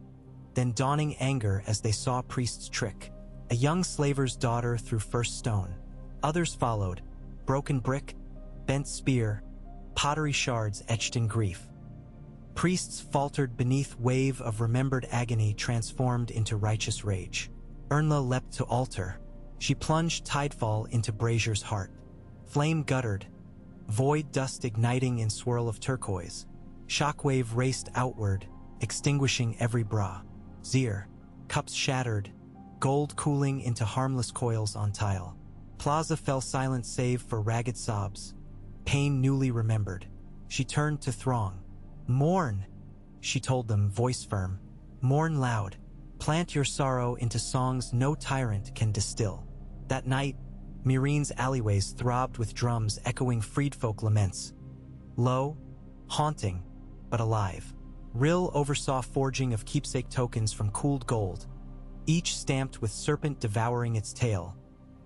then dawning anger as they saw priest's trick. A young slaver's daughter threw first stone. Others followed, broken brick, bent spear, pottery shards etched in grief. Priests faltered beneath wave of remembered agony transformed into righteous rage. Ernla leapt to altar. She plunged Tidefall into Brazier's heart. Flame guttered, void dust igniting in swirl of turquoise. Shockwave raced outward, extinguishing every bra. Zir, cups shattered, gold cooling into harmless coils on tile. Plaza fell silent save for ragged sobs, pain newly remembered. She turned to throng. Mourn, she told them, voice firm. Mourn loud. Plant your sorrow into songs no tyrant can distill. That night, Meereen's alleyways throbbed with drums echoing freedfolk laments. Low, haunting, but alive. Rill oversaw forging of keepsake tokens from cooled gold, each stamped with serpent devouring its tail,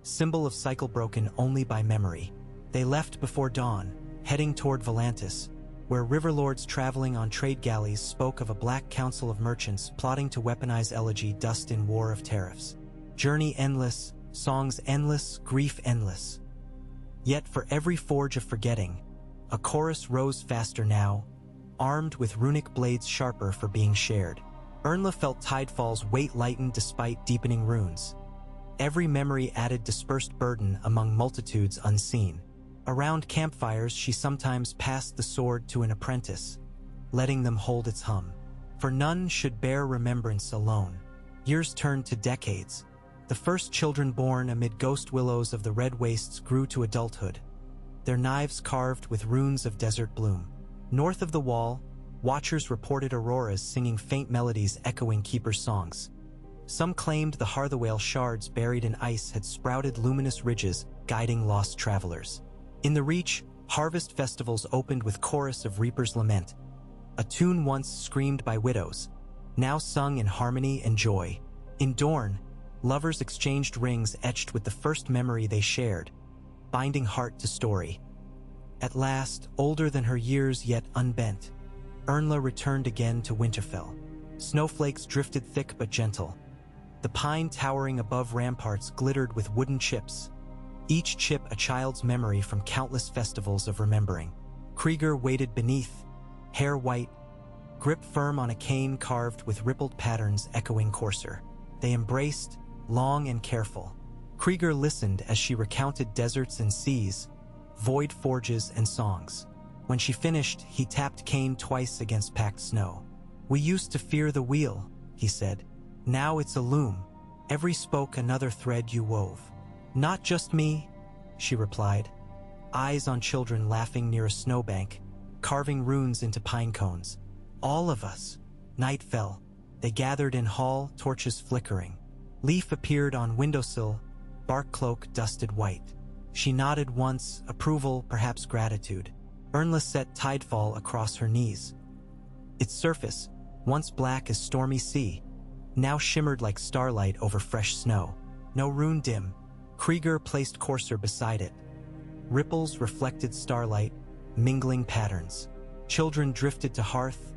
symbol of cycle broken only by memory. They left before dawn, heading toward Volantis, where riverlords traveling on trade galleys spoke of a black council of merchants plotting to weaponize elegy dust in war of tariffs. Journey endless, songs endless, grief endless. Yet for every forge of forgetting, a chorus rose faster now, armed with runic blades sharper for being shared. Ernla felt Tidefall's weight lighten despite deepening runes. Every memory added dispersed burden among multitudes unseen. Around campfires she sometimes passed the sword to an apprentice, letting them hold its hum. For none should bear remembrance alone. Years turned to decades. The first children born amid ghost willows of the red wastes grew to adulthood, their knives carved with runes of desert bloom. North of the wall, watchers reported auroras singing faint melodies echoing keepers' songs. Some claimed the Harthawale shards buried in ice had sprouted luminous ridges, guiding lost travelers. In the Reach, harvest festivals opened with chorus of Reaper's Lament, a tune once screamed by widows, now sung in harmony and joy. In Dorne, lovers exchanged rings etched with the first memory they shared, binding heart to story. At last, older than her years yet unbent, Ernla returned again to Winterfell. Snowflakes drifted thick but gentle. The pine towering above ramparts glittered with wooden chips, each chip a child's memory from countless festivals of remembering. Krieger waited beneath, hair white, grip firm on a cane carved with rippled patterns echoing coarser. They embraced, long and careful. Krieger listened as she recounted deserts and seas, void forges and songs. When she finished, he tapped Cain twice against packed snow. "We used to fear the wheel," he said. "Now it's a loom. Every spoke another thread you wove." "Not just me," she replied, eyes on children laughing near a snowbank, carving runes into pine cones. "All of us." Night fell. They gathered in hall, torches flickering. Leaf appeared on windowsill, bark cloak dusted white. She nodded once, approval, perhaps gratitude. Ernla set Tidefall across her knees. Its surface, once black as stormy sea, now shimmered like starlight over fresh snow. No rune dim. Krieger placed Courser beside it. Ripples reflected starlight, mingling patterns. Children drifted to hearth,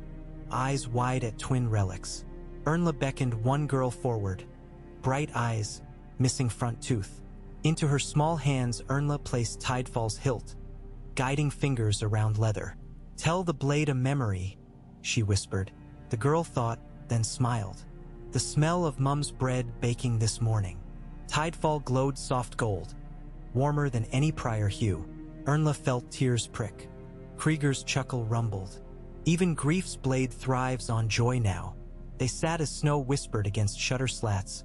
eyes wide at twin relics. Ernla beckoned one girl forward, bright eyes, missing front tooth. Into her small hands Ernla placed Tidefall's hilt, guiding fingers around leather. "Tell the blade a memory," she whispered. The girl thought, then smiled. "The smell of Mum's bread baking this morning." Tidefall glowed soft gold, warmer than any prior hue. Ernla felt tears prick. Krieger's chuckle rumbled. "Even grief's blade thrives on joy now." They sat as snow whispered against shutter slats,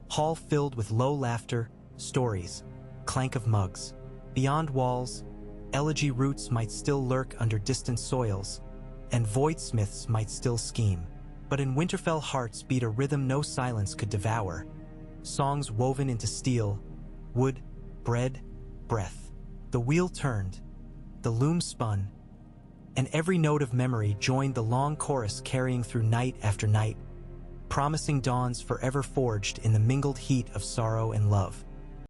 hall filled with low laughter, stories, clank of mugs. Beyond walls, elegy roots might still lurk under distant soils, and voidsmiths might still scheme. But in Winterfell hearts beat a rhythm no silence could devour. Songs woven into steel, wood, bread, breath. The wheel turned, the loom spun, and every note of memory joined the long chorus carrying through night after night, promising dawns forever forged in the mingled heat of sorrow and love.